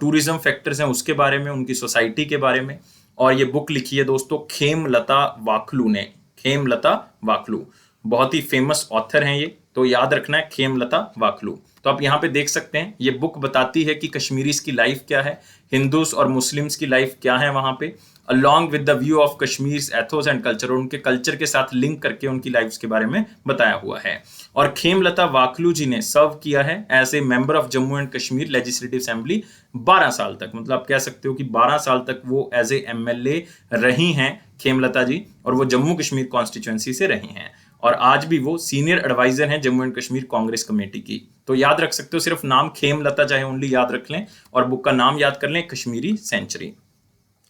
टूरिज्म फैक्टर्स हैं उसके बारे में, उनकी सोसाइटी के बारे में। और ये बुक लिखी है दोस्तों खेमलता वाखलू ने। खेमलता वाखलू बहुत ही फेमस ऑथर हैं ये, तो याद रखना है खेमलता वाखलू। तो आप यहाँ पे देख सकते हैं, ये बुक बताती है कि कश्मीरीज की लाइफ क्या है, हिंदूज और मुस्लिम्स की लाइफ क्या है वहां पे, along with the view of Kashmir Athos and culture, उनके कल्चर के साथ लिंक करके उनकी लाइफ्स के बारे में बताया हुआ है। और खेमलता वाकलू जी ने सर्व किया है as a member of Jammu and Kashmir legislative assembly 12 साल तक, मतलब आप कह सकते हो कि 12 साल तक वो एज ए एमएलए रही हैं खेमलता जी, और वो जम्मू कश्मीर कॉन्स्टिट्यूएंसी से रही हैं, और आज भी वो सीनियर एडवाइजर हैं जम्मू एंड कश्मीर कांग्रेस कमेटी की। तो याद रख सकते हो, सिर्फ नाम खेमलता चाहे ओनली याद रख लें और बुक का नाम याद कर लें, कश्मीरी सेंचुरी।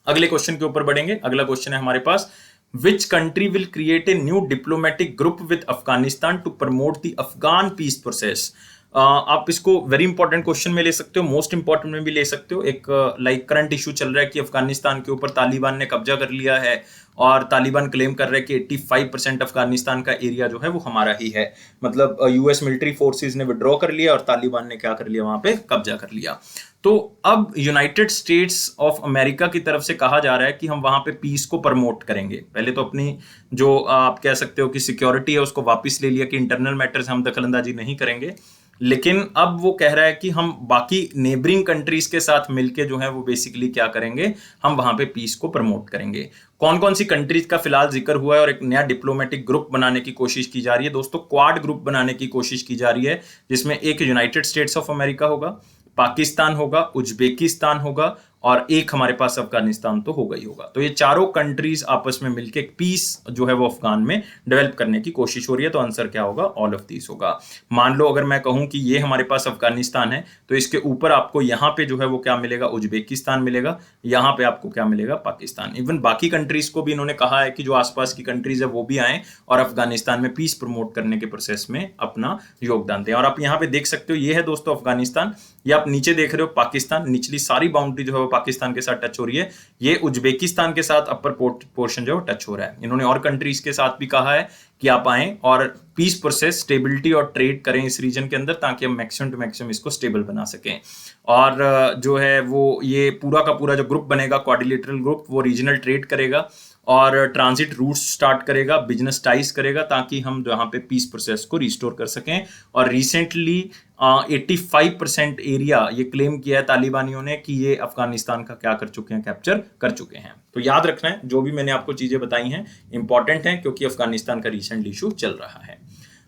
अगले क्वेश्चन के ऊपर बढ़ेंगे। अगला क्वेश्चन है हमारे पास, which country will create a new diplomatic group with Afghanistan to promote the Afghan peace process. आप इसको वेरी इंपॉर्टेंट क्वेश्चन में ले सकते हो, मोस्ट इंपॉर्टेंट में भी ले सकते हो। एक लाइक करंट इशू चल रहा है कि अफगानिस्तान के ऊपर तालिबान ने कब्जा कर लिया है, और तालिबान क्लेम कर रहा है कि 85% अफगानिस्तान का एरिया जो है वो हमारा ही है। मतलब यूएस मिलिट्री फोर्सेस ने विड्रॉ कर लिया और तालिबान ने क्या कर लिया, वहां पे कब्जा कर लिया। तो अब यूनाइटेड स्टेट्स ऑफ अमेरिका की तरफ से कहा जा रहा है कि हम वहां पे पीस को प्रमोट करेंगे। पहले तो अपनी जो आप कह सकते हो कि सिक्योरिटी है उसको वापस ले लिया कि इंटरनल मैटर्स हम दखलंदाजी नहीं करेंगे, लेकिन अब वो कह रहा है कि हम बाकी नेबरिंग कंट्रीज के साथ मिलके जो है वो बेसिकली क्या करेंगे, हम वहां पे पीस को प्रमोट करेंगे। कौन कौन सी कंट्रीज का फिलहाल जिक्र हुआ है और एक नया डिप्लोमेटिक ग्रुप बनाने की कोशिश की जा रही है दोस्तों, क्वाड ग्रुप बनाने की कोशिश की जा रही है, जिसमें एक यूनाइटेड स्टेट्स ऑफ अमेरिका होगा, पाकिस्तान होगा, उज्बेकिस्तान होगा, और एक हमारे पास अफगानिस्तान तो होगा ही होगा। तो ये चारों कंट्रीज आपस में मिलकर एक पीस जो है वो अफगान में डेवलप करने की कोशिश हो रही है। तो आंसर क्या होगा, ऑल ऑफ दीस होगा। मान लो अगर मैं कहूं कि ये हमारे पास अफगानिस्तान है, तो इसके ऊपर आपको यहां पे जो है वो क्या मिलेगा, उज्बेकिस्तान मिलेगा, यहां पे आपको क्या मिलेगा, पाकिस्तान। इवन बाकी कंट्रीज को भी इन्होंने कहा है कि जो आसपास की कंट्रीज है वो भी आए और अफगानिस्तान में पीस प्रमोट करने के प्रोसेस में अपना योगदान दें। और आप यहां पे देख सकते हो, ये है दोस्तों अफगानिस्तान, ये आप नीचे देख रहे हो पाकिस्तान, निचली सारी बाउंड्री जो है वो पाकिस्तान के साथ टच हो रही है, ये उज्बेकिस्तान के साथ अपर पोर्शन जो है टच हो रहा है। इन्होंने और कंट्रीज के साथ भी कहा है कि आप आए और पीस प्रोसेस, स्टेबिलिटी और ट्रेड करें इस रीजन के अंदर, ताकि हम मैक्सिमम टू मैक्सिमम इसको स्टेबल बना सकें। और जो है वो ये पूरा का पूरा जो ग्रुप बनेगा, क्वाड्रिलेटरल ग्रुप, वो रीजनल ट्रेड करेगा और ट्रांजिट रूट स्टार्ट करेगा, बिजनेस टाइज करेगा, ताकि हम यहाँ पे पीस प्रोसेस को रिस्टोर कर सकें। और रिसेंटली 85% एरिया ये क्लेम किया है तालिबानियों ने कि ये अफगानिस्तान का क्या कर चुके हैं, कैप्चर कर चुके हैं। तो याद रखना है, जो भी मैंने आपको चीजें बताई हैं इंपॉर्टेंट है, क्योंकि अफगानिस्तान का रिसेंट इशू चल रहा है।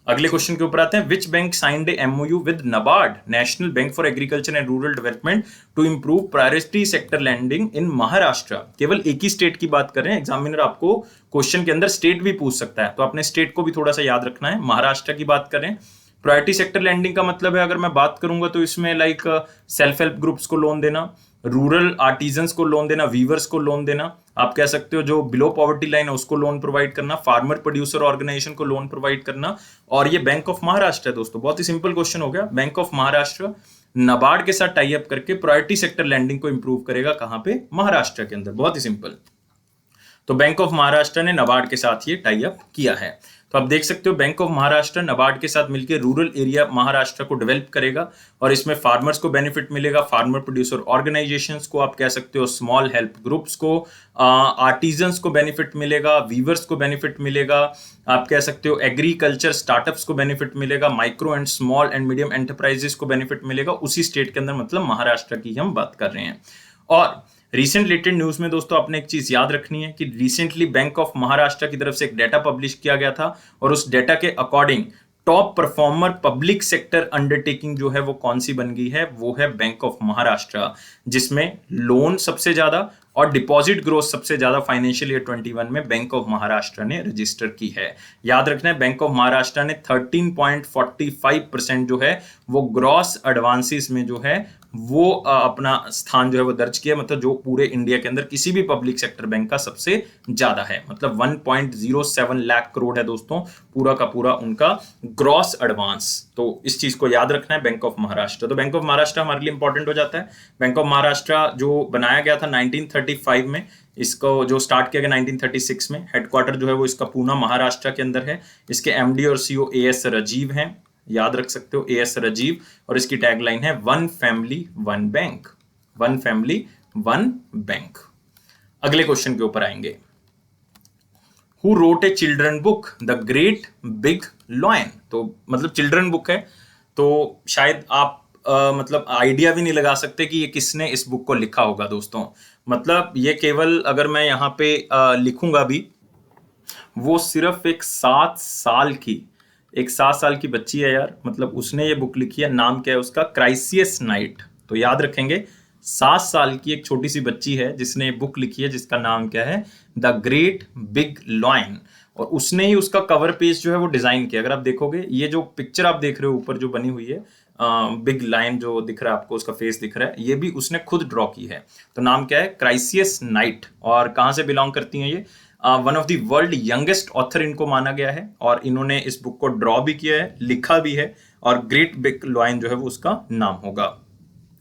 अगले क्वेश्चन के ऊपर आते हैं, which bank signed MOU with NABARD, national bank for agriculture and rural development, to improve priority sector lending in Maharashtra. केवल एक ही स्टेट की बात कर रहे हैं, एग्जामिनर आपको क्वेश्चन के अंदर स्टेट भी पूछ सकता है, तो आपने स्टेट को भी थोड़ा सा याद रखना है। महाराष्ट्र की बात करें, प्रायोरिटी सेक्टर लैंडिंग का मतलब है, अगर मैं बात करूंगा तो इसमें लाइक सेल्फ हेल्प ग्रुप्स को लोन देना, रूरल आर्टिजन्स को लोन देना, वीवर्स को लोन देना, आप कह सकते हो जो बिलो पॉवर्टी लाइन है उसको लोन प्रोवाइड करना, फार्मर प्रोड्यूसर ऑर्गेनाइजेशन को लोन प्रोवाइड करना। और ये बैंक ऑफ महाराष्ट्र है दोस्तों, बहुत ही सिंपल क्वेश्चन हो गया। बैंक ऑफ महाराष्ट्र नाबार्ड के साथ टाई अप करके प्रायोरिटी सेक्टर लैंडिंग को इंप्रूव करेगा, कहां पे, महाराष्ट्र के अंदर, बहुत ही सिंपल। तो बैंक ऑफ महाराष्ट्र ने नाबार्ड के साथ ये टाई अप किया है। तो आप देख सकते हो बैंक ऑफ महाराष्ट्र नाबार्ड के साथ मिलकर रूरल एरिया महाराष्ट्र को डेवलप करेगा, और इसमें फार्मर्स को बेनिफिट मिलेगा, फार्मर प्रोड्यूसर ऑर्गेनाइजेशंस को, आप कह सकते हो स्मॉल हेल्प ग्रुप्स को, आर्टिजन्स को बेनिफिट मिलेगा, वीवर्स को बेनिफिट मिलेगा, आप कह सकते हो एग्रीकल्चर स्टार्टअप्स को बेनिफिट मिलेगा, micro and small and medium enterprises को बेनिफिट मिलेगा, उसी स्टेट के अंदर, मतलब महाराष्ट्र की हम बात कर रहे हैं। और रिसेंट रिलेटेड न्यूज में दोस्तों आपने एक चीज याद रखनी है कि रिसेंटली बैंक ऑफ महाराष्ट्र की तरफ से एक डेटा पब्लिश किया गया था, और उस डेटा के according top performer public sector undertaking जो है वो कौन सी बन गई है, वो है बैंक ऑफ महाराष्ट्र, जिसमें लोन सबसे ज्यादा और डिपॉजिट ग्रोथ सबसे ज्यादा फाइनेंशियल ईयर 21 में बैंक ऑफ महाराष्ट्र ने रजिस्टर की है। याद रखना है, बैंक ऑफ महाराष्ट्र ने 13.45% जो है वो ग्रॉस एडवांसेस में जो है वो अपना स्थान जो है वो दर्ज किया, मतलब जो पूरे इंडिया के अंदर किसी भी पब्लिक सेक्टर बैंक का सबसे ज्यादा है, मतलब 1.07 लाख करोड़ है दोस्तों, पूरा का पूरा उनका ग्रॉस एडवांस। तो इस चीज को याद रखना है, बैंक ऑफ महाराष्ट्र। तो बैंक ऑफ महाराष्ट्र हमारे लिए इंपॉर्टेंट हो जाता है। बैंक ऑफ महाराष्ट्र जो बनाया गया था 1935 में, इसको जो स्टार्ट किया गया 1936 में, हेडक्वार्टर जो है वो इसका पूना महाराष्ट्र के अंदर है। इसके एमडी और सीईओ एएस राजीव हैं, याद रख सकते हो एएस राजीव, और इसकी टैगलाइन है one family one bank, one family one bank. अगले क्वेश्चन के ऊपर आएंगे, who wrote a children book the great big lion. तो मतलब चिल्ड्रन बुक है, तो शायद आप मतलब आइडिया भी नहीं लगा सकते कि ये किसने इस बुक को लिखा होगा दोस्तों। मतलब ये केवल अगर मैं यहाँ पे लिखूंगा भी, वो सिर्फ एक 7 साल की बच्ची है यार, मतलब उसने ये बुक लिखी है। नाम क्या है उसका? क्राइसियस नाइट। तो याद रखेंगे, 7 साल की एक छोटी सी बच्ची है जिसने ये बुक लिखी है, जिसका नाम क्या है? The great big lion. और उसने ही उसका कवर पेज जो है वो डिजाइन किया। अगर आप देखोगे, ये जो पिक्चर आप देख रहे हो ऊपर जो बनी हुई है, बिग लाइन जो दिख रहा है आपको, उसका फेस दिख रहा है, ये भी उसने खुद ड्रॉ की है। तो नाम क्या है? क्राइसियस नाइट। और कहाँ से बिलोंग करती हैं ये? One of the world youngest author इनको माना गया है, और इन्होंने इस बुक को ड्रॉ भी किया है, लिखा भी है, और ग्रेट बिग लॉयन जो है वो उसका नाम होगा।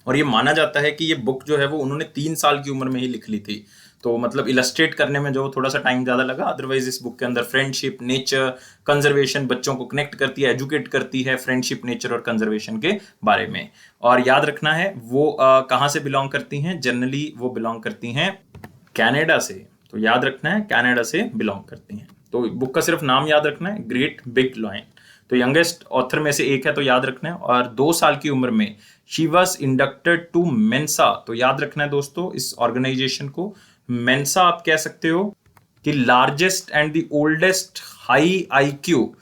और ये माना जाता है कि ये बुक जो है वो उन्होंने 3 साल की उम्र में ही लिख ली थी। तो मतलब इलस्ट्रेट करने में जो थोड़ा सा टाइम ज़्यादा लगा, अदरवाइज इस बुक के अंदर फ्रेंडशिप, नेचर, कंजर्वेशन, बच्चों को कनेक्ट करती है, एजुकेट करती है फ्रेंडशिप, नेचर और कंजर्वेशन के बारे में। और याद रखना है वो कहाँ से बिलोंग करती हैं? जनरली वो बिलोंग करती हैं कनाडा से। तो याद रखना है, कनाडा से बिलोंग करती हैं। तो बुक का सिर्फ नाम याद रखना है, ग्रेट बिग लॉयन। तो यंगेस्ट ऑथर में से एक है, तो याद रखना है। और 2 साल की उम्र में she was inducted to Mensa. तो याद रखना है दोस्तों, इस ऑर्गेनाइजेशन को मेंसा आप कह सकते हो कि largest and the oldest high IQ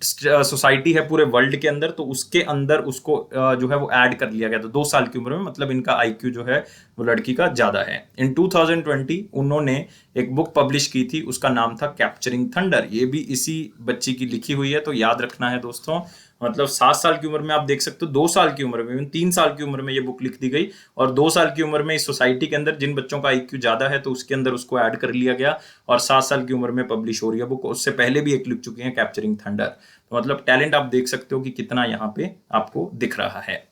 society है पूरे वर्ल्ड के अंदर। तो उसके अंदर उसको जो है वो ऐड कर लिया गया था 2 साल की उम्र में। मतलब इनका आईक्यू जो है वो लड़की का ज्यादा है। इन 2020 उन्होंने एक बुक पब्लिश की थी, उसका नाम था कैप्चरिंग थंडर। ये भी इसी बच्ची की लिखी हुई है। तो याद रखना है दोस्तों, मतलब 7 साल की उम्र में आप देख सकते हो, 2 साल की उम्र में, 3 साल की उम्र में ये बुक लिख दी गई। और 2 साल की उम्र में इस सोसाइटी के अंदर जिन बच्चों का आईक्यू ज्यादा है, तो उसके अंदर उसको ऐड कर लिया गया, और 7 साल की उम्र में पब्लिश हो रही है बुक। उससे पहले भी एक लिख चुकी है, कैप्चरिंग थंडर। तो मतलब टैलेंट आप देख सकते हो कि कितना यहाँ पे आपको दिख रहा है।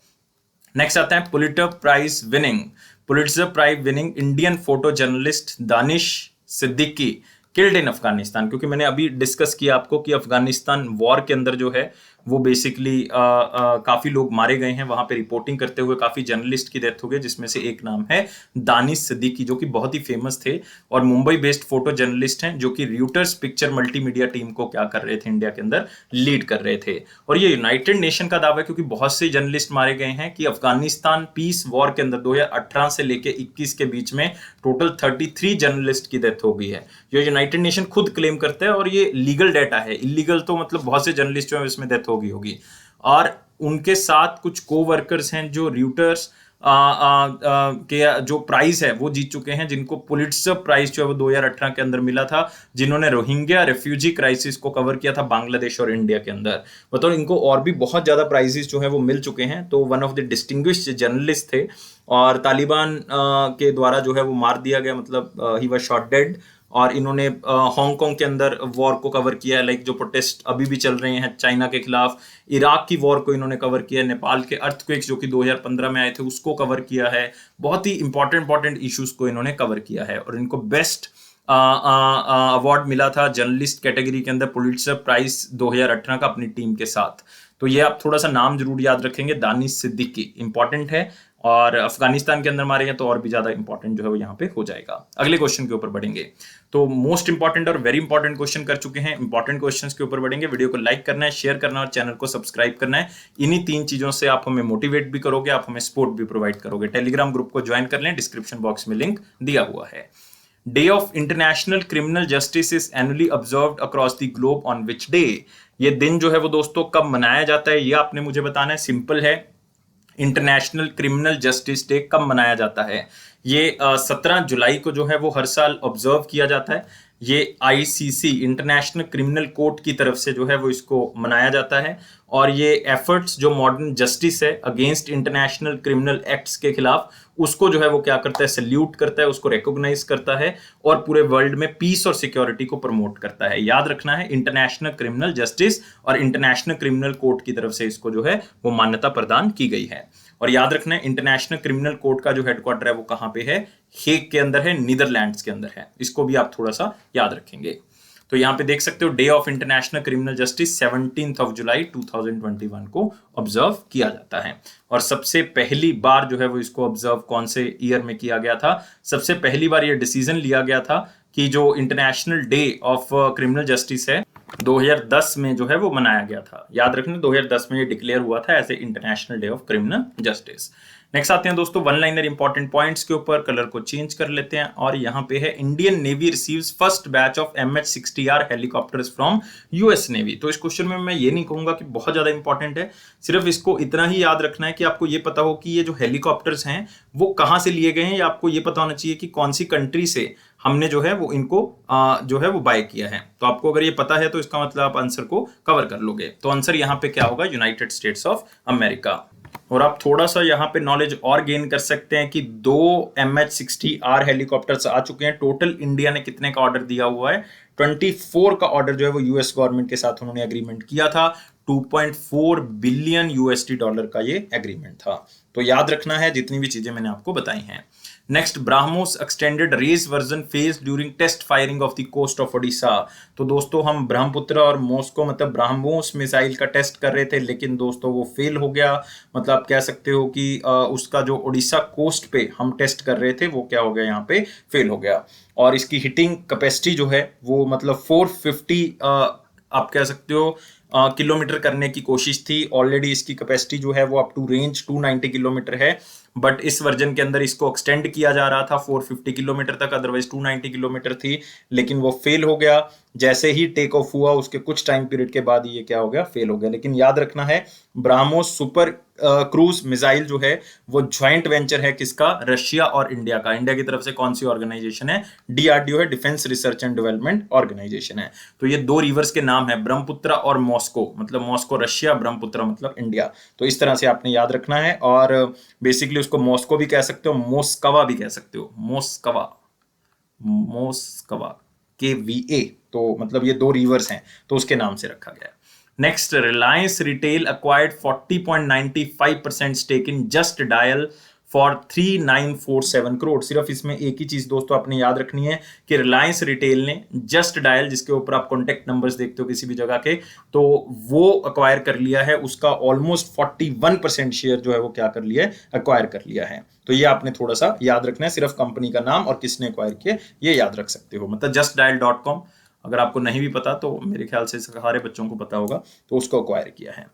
नेक्स्ट आता है Pulitzer prize winning Indian photo journalist Danish Siddiqui killed in Afghanistan. क्योंकि मैंने अभी डिस्कस किया आपको कि अफगानिस्तान वॉर के अंदर जो है वो बेसिकली काफी लोग मारे गए हैं वहां पे रिपोर्टिंग करते हुए, काफी जर्नलिस्ट की डेथ हो गई, जिसमें से एक नाम है दानिश सिद्दीकी, जो कि बहुत ही फेमस थे और मुंबई बेस्ड फोटो जर्नलिस्ट हैं, जो कि र्यूटर्स पिक्चर मल्टीमीडिया टीम को क्या कर रहे थे, इंडिया के अंदर लीड कर रहे थे। और ये यूनाइटेड नेशन का दावा है, क्योंकि बहुत से जर्नलिस्ट मारे गए हैं, कि अफगानिस्तान पीस वॉर के अंदर 2018 से लेके 21 के बीच में टोटल 33 जर्नलिस्ट की डेथ हो गई है। जो यूनाइटेड नेशन खुद क्लेम करता है, और ये लीगल डेटा है, इलीगल तो मतलब बहुत से जर्नलिस्ट जो है इसमें डेथ होगी। और उनके साथ कुछ को-वर्कर्स हैं जो र्यूटर्स के जो प्राइज है वो जीत चुके हैं, जिनको पुलिट्जर प्राइज जो है वो 2018 के अंदर मिला था, जिन्होंने रोहिंग्या रेफ्यूजी क्राइसिस को कवर किया था बांग्लादेश और इंडिया के अंदर। मतलब इनको और भी बहुत ज्यादा प्राइजेस जो है वो मिल चुके हैं। तो one of the distinguished journalist थे, और तालिबान के द्वारा जो है वो मार दिया गया, मतलब ही वाज शॉट डेड। और इन्होंने हांगकांग के अंदर वॉर को कवर किया है, लाइक जो प्रोटेस्ट अभी भी चल रहे हैं चाइना के खिलाफ। इराक की वॉर को इन्होंने कवर किया है, नेपाल के अर्थक्वेक्स जो कि 2015 में आए थे उसको कवर किया है। बहुत ही इंपॉर्टेंट इश्यूज को इन्होंने कवर किया है, और इनको बेस्ट अवार्ड मिला था जर्नलिस्ट कैटेगरी के अंदर पुलिट्जर प्राइज 2018 का अपनी टीम के साथ। तो ये आप थोड़ा सा नाम जरूर याद रखेंगे, दानिश सिद्दीकी इंपॉर्टेंट है, और अफगानिस्तान के अंदर मारे हैं तो और भी ज्यादा इंपॉर्टेंट जो है वो यहाँ पे हो जाएगा। अगले क्वेश्चन के ऊपर बढ़ेंगे। तो मोस्ट इंपॉर्टेंट और वेरी इंपॉर्टेंट क्वेश्चन कर चुके हैं, इंपॉर्टेंट क्वेश्चंस के ऊपर बढ़ेंगे। वीडियो को लाइक करना है, शेयर करना है और चैनल को सब्सक्राइब करना है। इन्हीं 3 चीजों से आप हमें मोटिवेट भी करोगे, आप हमें सपोर्ट भी प्रोवाइड करोगे। टेलीग्राम ग्रुप को ज्वाइन कर लें, डिस्क्रिप्शन बॉक्स में लिंक दिया हुआ है। Day of international criminal justice is annually observed across the globe on which day. ये दिन जो है वो दोस्तों कब मनाया जाता है, ये आपने मुझे बताना है। सिंपल है, इंटरनेशनल क्रिमिनल जस्टिस डे कब मनाया जाता है? ये 17 जुलाई को जो है वो हर साल ऑब्जर्व किया जाता है। ये आईसीसी इंटरनेशनल क्रिमिनल कोर्ट की तरफ से जो है वो इसको मनाया जाता है, और ये एफर्ट्स जो मॉडर्न जस्टिस है अगेंस्ट इंटरनेशनल क्रिमिनल एक्ट्स के खिलाफ, उसको जो है वो क्या करता है, सल्यूट करता है, उसको रिकॉग्नाइज करता है, और पूरे वर्ल्ड में पीस और सिक्योरिटी को प्रमोट करता है। याद रखना है, इंटरनेशनल क्रिमिनल जस्टिस और इंटरनेशनल क्रिमिनल कोर्ट की तरफ से इसको जो है वो मान्यता प्रदान की गई है। और याद रखना है, इंटरनेशनल क्रिमिनल कोर्ट का जो हेडक्वार्टर है वो कहां पे है? हेग के अंदर है, नीदरलैंड्स के अंदर है। इसको भी आप थोड़ा सा याद रखेंगे। तो यहां पे देख सकते हो, day of international criminal justice 17 जुलाई 2021 को ऑब्जर्व किया जाता है। और सबसे पहली बार जो है वो इसको ऑब्जर्व कौन से ईयर में किया गया था? सबसे पहली बार ये डिसीजन लिया गया था कि जो international day of criminal justice है 2010 में जो है वो मनाया गया था। याद रखना 2010 में ये डिक्लेयर हुआ था as a international day of criminal justice. Next आते हैं दोस्तों वन लाइनर इंपॉर्टेंट पॉइंट्स के ऊपर। कलर को चेंज कर लेते हैं और यहाँ पे है Indian navy receives first batch of MH-60R helicopters from US navy. तो इस क्वेश्चन में मैं ये नहीं कहूंगा कि बहुत ज्यादा इंपॉर्टेंट है, सिर्फ इसको इतना ही याद रखना है कि आपको ये पता हो कि ये जो हेलीकॉप्टर्स हैं वो कहाँ से लिए गए हैं, या आपको ये पता होना चाहिए कि कौन सी कंट्री से हमने जो है वो इनको जो है वो बाय किया है। तो आपको अगर ये पता है तो इसका मतलब आप आंसर को कवर कर लोगे। तो आंसर यहाँ पे क्या होगा, यूनाइटेड स्टेट्स ऑफ अमेरिका। और आप थोड़ा सा यहाँ पे नॉलेज और गेन कर सकते हैं कि 2 MH-60R हेलीकॉप्टर्स आ चुके हैं। टोटल इंडिया ने कितने का ऑर्डर दिया हुआ है, 24 का ऑर्डर जो है वो यूएस गवर्नमेंट के साथ उन्होंने एग्रीमेंट किया था। 2.4 बिलियन USD डॉलर का ये एग्रीमेंट था। तो याद रखना है जितनी भी चीजें मैंने आपको बताई हैं। Next, BrahMos extended range version phase during test firing off the coast of Odisha. तो दोस्तों हम ब्रह्मपुत्र और मॉस्को मतलब ब्राह्मोस मिसाइल का टेस्ट कर रहे थे, लेकिन दोस्तों वो फेल हो गया। मतलब आप कह सकते हो कि उसका जो ओडिशा कोस्ट पे हम टेस्ट कर रहे थे वो क्या हो गया, यहाँ पे फेल हो गया। और इसकी हिटिंग कैपेसिटी जो है वो मतलब 450 आप कह सकते हो किलोमीटर करने की कोशिश थी। ऑलरेडी इसकी कैपेसिटी जो है वो अप टू रेंज 290 किलोमीटर है, बट इस वर्जन के अंदर इसको एक्सटेंड किया जा रहा था 450 किलोमीटर तक, अदरवाइज 290 किलोमीटर थी, लेकिन वो फेल हो गया। जैसे ही टेक ऑफ हुआ उसके कुछ टाइम पीरियड के बाद ये क्या हो गया, फेल हो गया। लेकिन याद रखना है ब्राह्मोस सुपर क्रूज मिसाइल जो है वो ज्वाइंट वेंचर है किसका, रशिया और इंडिया का। इंडिया की तरफ से कौन सी ऑर्गेनाइजेशन है, DRDO है, defence research and development organisation है। तो ये 2 रिवर्स के नाम है, ब्रह्मपुत्र और मॉस्को, मतलब मॉस्को रशिया, ब्रह्मपुत्र मतलब इंडिया। तो इस तरह से आपने याद रखना है। और बेसिकली उसको मॉस्को भी कह सकते हो, मोस्कवा भी कह सकते हो, मोस्कवा, मोस्कवा KVA। तो मतलब ये 2 रिवर्स हैं तो उसके नाम से रखा गया है। Next, Reliance retail acquired 40.95% stake in Just Dial for 3947 crore. सिर्फ इसमें एक ही चीज दोस्तों आपने याद रखनी है कि रिलायंस रिटेल ने जस्ट डायल, जिसके ऊपर आप कॉन्टेक्ट नंबर्स देखते हो किसी भी जगह के, तो वो अक्वायर कर लिया है। उसका ऑलमोस्ट 41% शेयर जो है वो क्या कर लिया है, अक्वायर कर लिया है। तो ये आपने थोड़ा सा याद रखना है, सिर्फ कंपनी का नाम और किसने अक्वायर किया ये याद रख सकते हो। मतलब justdial.com, अगर आपको नहीं भी पता तो मेरे ख्याल से सारे बच्चों को पता होगा, तो उसको अक्वायर किया है।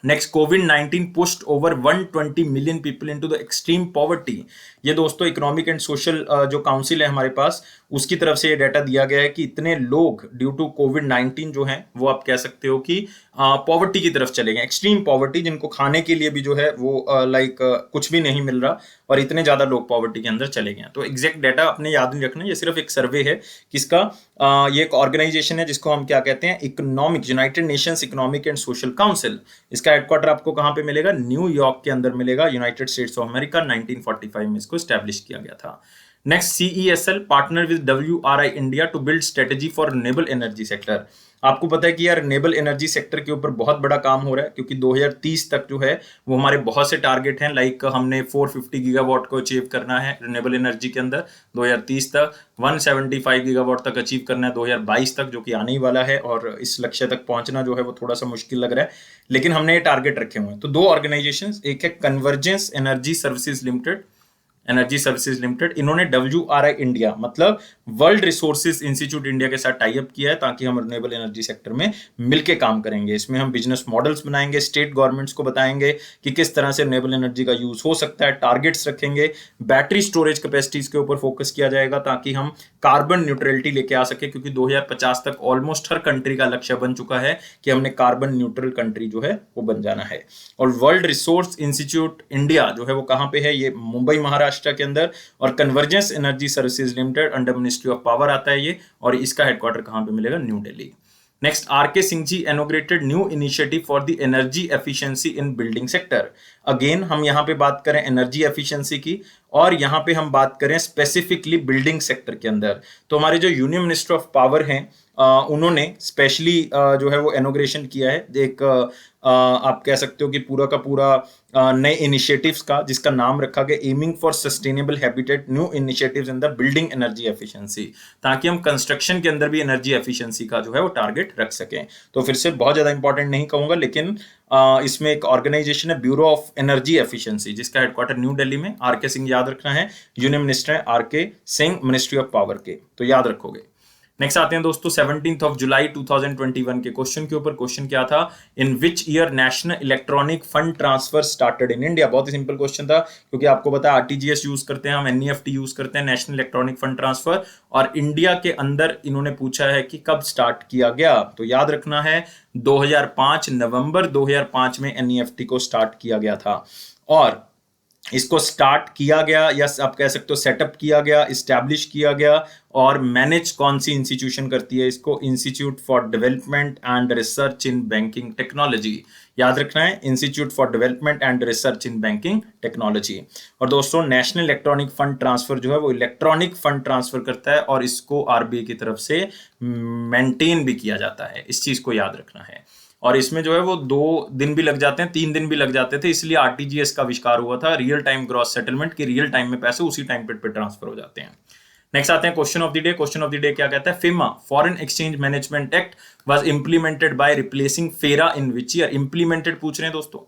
Next, covid pushed over 120 million people into the extreme poverty. ये दोस्तों इकोनॉमिक एंड सोशल जो काउंसिल है हमारे पास, उसकी तरफ से ये डाटा दिया गया है कि इतने लोग ड्यू टू कोविड-19 जो हैं वो आप कह सकते हो कि पॉवर्टी की तरफ चले गए, एक्सट्रीम पॉवर्टी, जिनको खाने के लिए भी जो है वो कुछ भी नहीं मिल रहा, और इतने ज्यादा लोग पॉवर्टी के अंदर चले गए। तो एग्जैक्ट डाटा अपने याद नहीं रखना, ये सिर्फ एक सर्वे है किसका, ये एक ऑर्गेनाइजेशन है जिसको हम क्या कहते हैं, economic, United Nations economic and social council. इसका हेडक्वार्टर आपको कहां पे मिलेगा, न्यूयॉर्क के अंदर मिलेगा, यूनाइटेड स्टेट्स ऑफ अमेरिका। 1945 में इसको स्टैब्लिश किया गया था। Next, CESL partner with WRI India to build strategy for renewable energy sector. आपको पता है कि यार रिन्यूएबल एनर्जी सेक्टर के ऊपर बहुत बड़ा काम हो रहा है, क्योंकि 2030 तक जो है वो हमारे बहुत से टारगेट हैं। लाइक हमने 450 गीगावाट को अचीव करना है रिन्यूएबल एनर्जी के अंदर 2030 तक, 175 गीगावाट तक अचीव करना है 2022 तक, जो कि आने ही वाला है। और इस लक्ष्य तक पहुंचना जो है वो थोड़ा सा मुश्किल लग रहा है, लेकिन हमने ये टारगेट रखे हुए हैं। तो 2 ऑर्गेनाइजेशंस, एक है कन्वर्जेंस एनर्जी सर्विसेज लिमिटेड, इन्होंने WRI इंडिया मतलब वर्ल्ड रिसोर्सेज इंस्टीट्यूट इंडिया के साथ टाई अप किया है, ताकि हम रिन्यूएबल एनर्जी सेक्टर में मिलके काम करेंगे। इसमें हम बिजनेस मॉडल्स बनाएंगे, स्टेट गवर्नमेंट्स को बताएंगे कि किस तरह से रिन्यूएबल एनर्जी का यूज हो सकता है, टारगेट्स रखेंगे, बैटरी स्टोरेज कैपेसिटीज के ऊपर फोकस किया जाएगा ताकि हम कार्बन न्यूट्रलिटी लेके आ सके, क्योंकि 2050 तक ऑलमोस्ट हर कंट्री का लक्ष्य बन चुका है कि हमने कार्बन न्यूट्रल कंट्री जो है वो बन जाना है। और वर्ल्ड रिसोर्स इंस्टीट्यूट इंडिया जो है वो कहां पे है, ये मुंबई महाराष्ट्र के अंदर, और convergence energy services limited under ministry of power आता है ये, और इसका हेडक्वार्टर कहां पे मिलेगा, new Delhi. Next, RK Singh ji inaugurated new initiative for the energy efficiency in building sector. Again हम यहां पे बात करें एनर्जी एफिशिएंसी की, और यहां पे हम बात करें स्पेसिफिकली बिल्डिंग सेक्टर के अंदर। तो हमारे जो यूनियन मिनिस्टर ऑफ पावर हैं उन्होंने स्पेशली जो है वो इनॉग्रेशन किया है एक आप कह सकते हो कि पूरा का पूरा नए इनिशिएटिव्स का, जिसका नाम रखा गया aiming for sustainable habitat new initiatives in the building energy efficiency, ताकि हम कंस्ट्रक्शन के अंदर भी एनर्जी एफिशिएंसी का जो है वो टारगेट रख सकें। तो फिर से बहुत ज्यादा इंपॉर्टेंट नहीं कहूंगा, लेकिन इसमें एक ऑर्गेनाइजेशन है ब्यूरो ऑफ एनर्जी एफिशिएंसी, जिसका हेडक्वार्टर न्यू दिल्ली में। RK सिंह याद रखना है, यूनियन मिनिस्टर है RK Singh, ministry of power के, तो याद रखोगे। नेक्स्ट आते हैं दोस्तों 17 जुलाई 2021 के क्वेश्चन के ऊपर। क्वेश्चन क्या था, in which year national electronic fund transfer started in India. बहुत ही सिंपल क्वेश्चन था, क्योंकि आपको पता है आरटीजीएस यूज करते हैं हम, एनईएफटी यूज करते हैं, नेशनल इलेक्ट्रॉनिक फंड ट्रांसफर, और इंडिया के अंदर इन्होंने पूछा है कि कब स्टार्ट किया गया। तो याद रखना है 2005, नवंबर 2005 में एनईएफटी को स्टार्ट किया गया था। और इसको स्टार्ट किया गया, या आप कह सकते हो सेटअप किया गया, इस्टेब्लिश किया गया, और मैनेज कौन सी इंस्टीट्यूशन करती है इसको, institute for development and research in banking technology. याद रखना है, institute for development and research in banking technology. और दोस्तों नेशनल इलेक्ट्रॉनिक फंड ट्रांसफर जो है वो इलेक्ट्रॉनिक फंड ट्रांसफर करता है, और इसको आरबीआई की तरफ से मेंटेन भी किया जाता है, इस चीज को याद रखना है। और इसमें जो है वो 2 दिन भी लग जाते हैं, 3 दिन भी लग जाते थे, इसलिए आरटीजीएस का आविष्कार हुआ था, रियल टाइम ग्रॉस सेटलमेंट, की रियल टाइम में पैसे उसी टाइम पे ट्रांसफर हो जाते हैं। नेक्स्ट आते हैं question of the day. Question of the day क्या कहता है, femur foreign exchange management act was implemented by replacing फेरा इन विच ईयर। इंप्लीमेंटेड पूछ रहे हैं दोस्तों,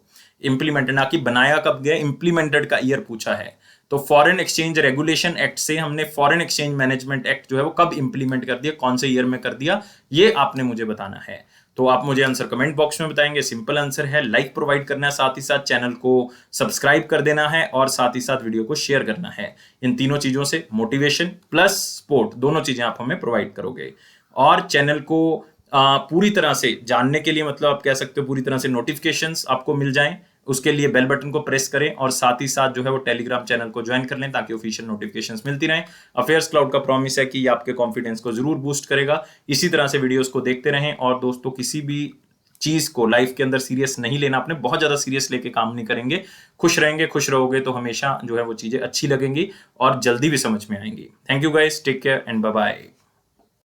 इंप्लीमेंटेड, ना कि बनाया कब गया, इंप्लीमेंटेड का ईयर पूछा है। तो फॉरेन एक्सचेंज रेगुलेशन एक्ट से हमने फॉरेन एक्सचेंज मैनेजमेंट एक्ट जो है वो कब इंप्लीमेंट कर दिया, कौन से ईयर में कर दिया, ये आपने मुझे बताना है। तो आप मुझे आंसर कमेंट बॉक्स में बताएंगे। सिंपल आंसर है, लाइक प्रोवाइड करना है, साथ ही साथ चैनल को सब्सक्राइब कर देना है, और साथ ही साथ वीडियो को शेयर करना है। इन तीनों चीजों से मोटिवेशन प्लस सपोर्ट दोनों चीजें आप हमें प्रोवाइड करोगे। और चैनल को पूरी तरह से जानने के लिए, मतलब आप कह सकते हो पूरी तरह से नोटिफिकेशंस आपको मिल जाएं, उसके लिए बेल बटन को प्रेस करें, और साथ ही साथ जो है वो टेलीग्राम चैनल को ज्वाइन कर लें, ताकि ऑफिशियल नोटिफिकेशंस मिलती रहें। अफेयर्स क्लाउड का प्रॉमिस है कि ये आपके कॉन्फिडेंस को जरूर बूस्ट करेगा। इसी तरह से वीडियोस को देखते रहें। और दोस्तों किसी भी चीज को लाइफ के अंदर सीरियस नहीं लेना, आपने बहुत ज्यादा सीरियस लेके काम नहीं करेंगे। खुश रहेंगे, खुश रहोगे तो हमेशा जो है वो चीजें अच्छी लगेंगी और जल्दी भी समझ में आएंगी। Thank you guys, take care and bye bye.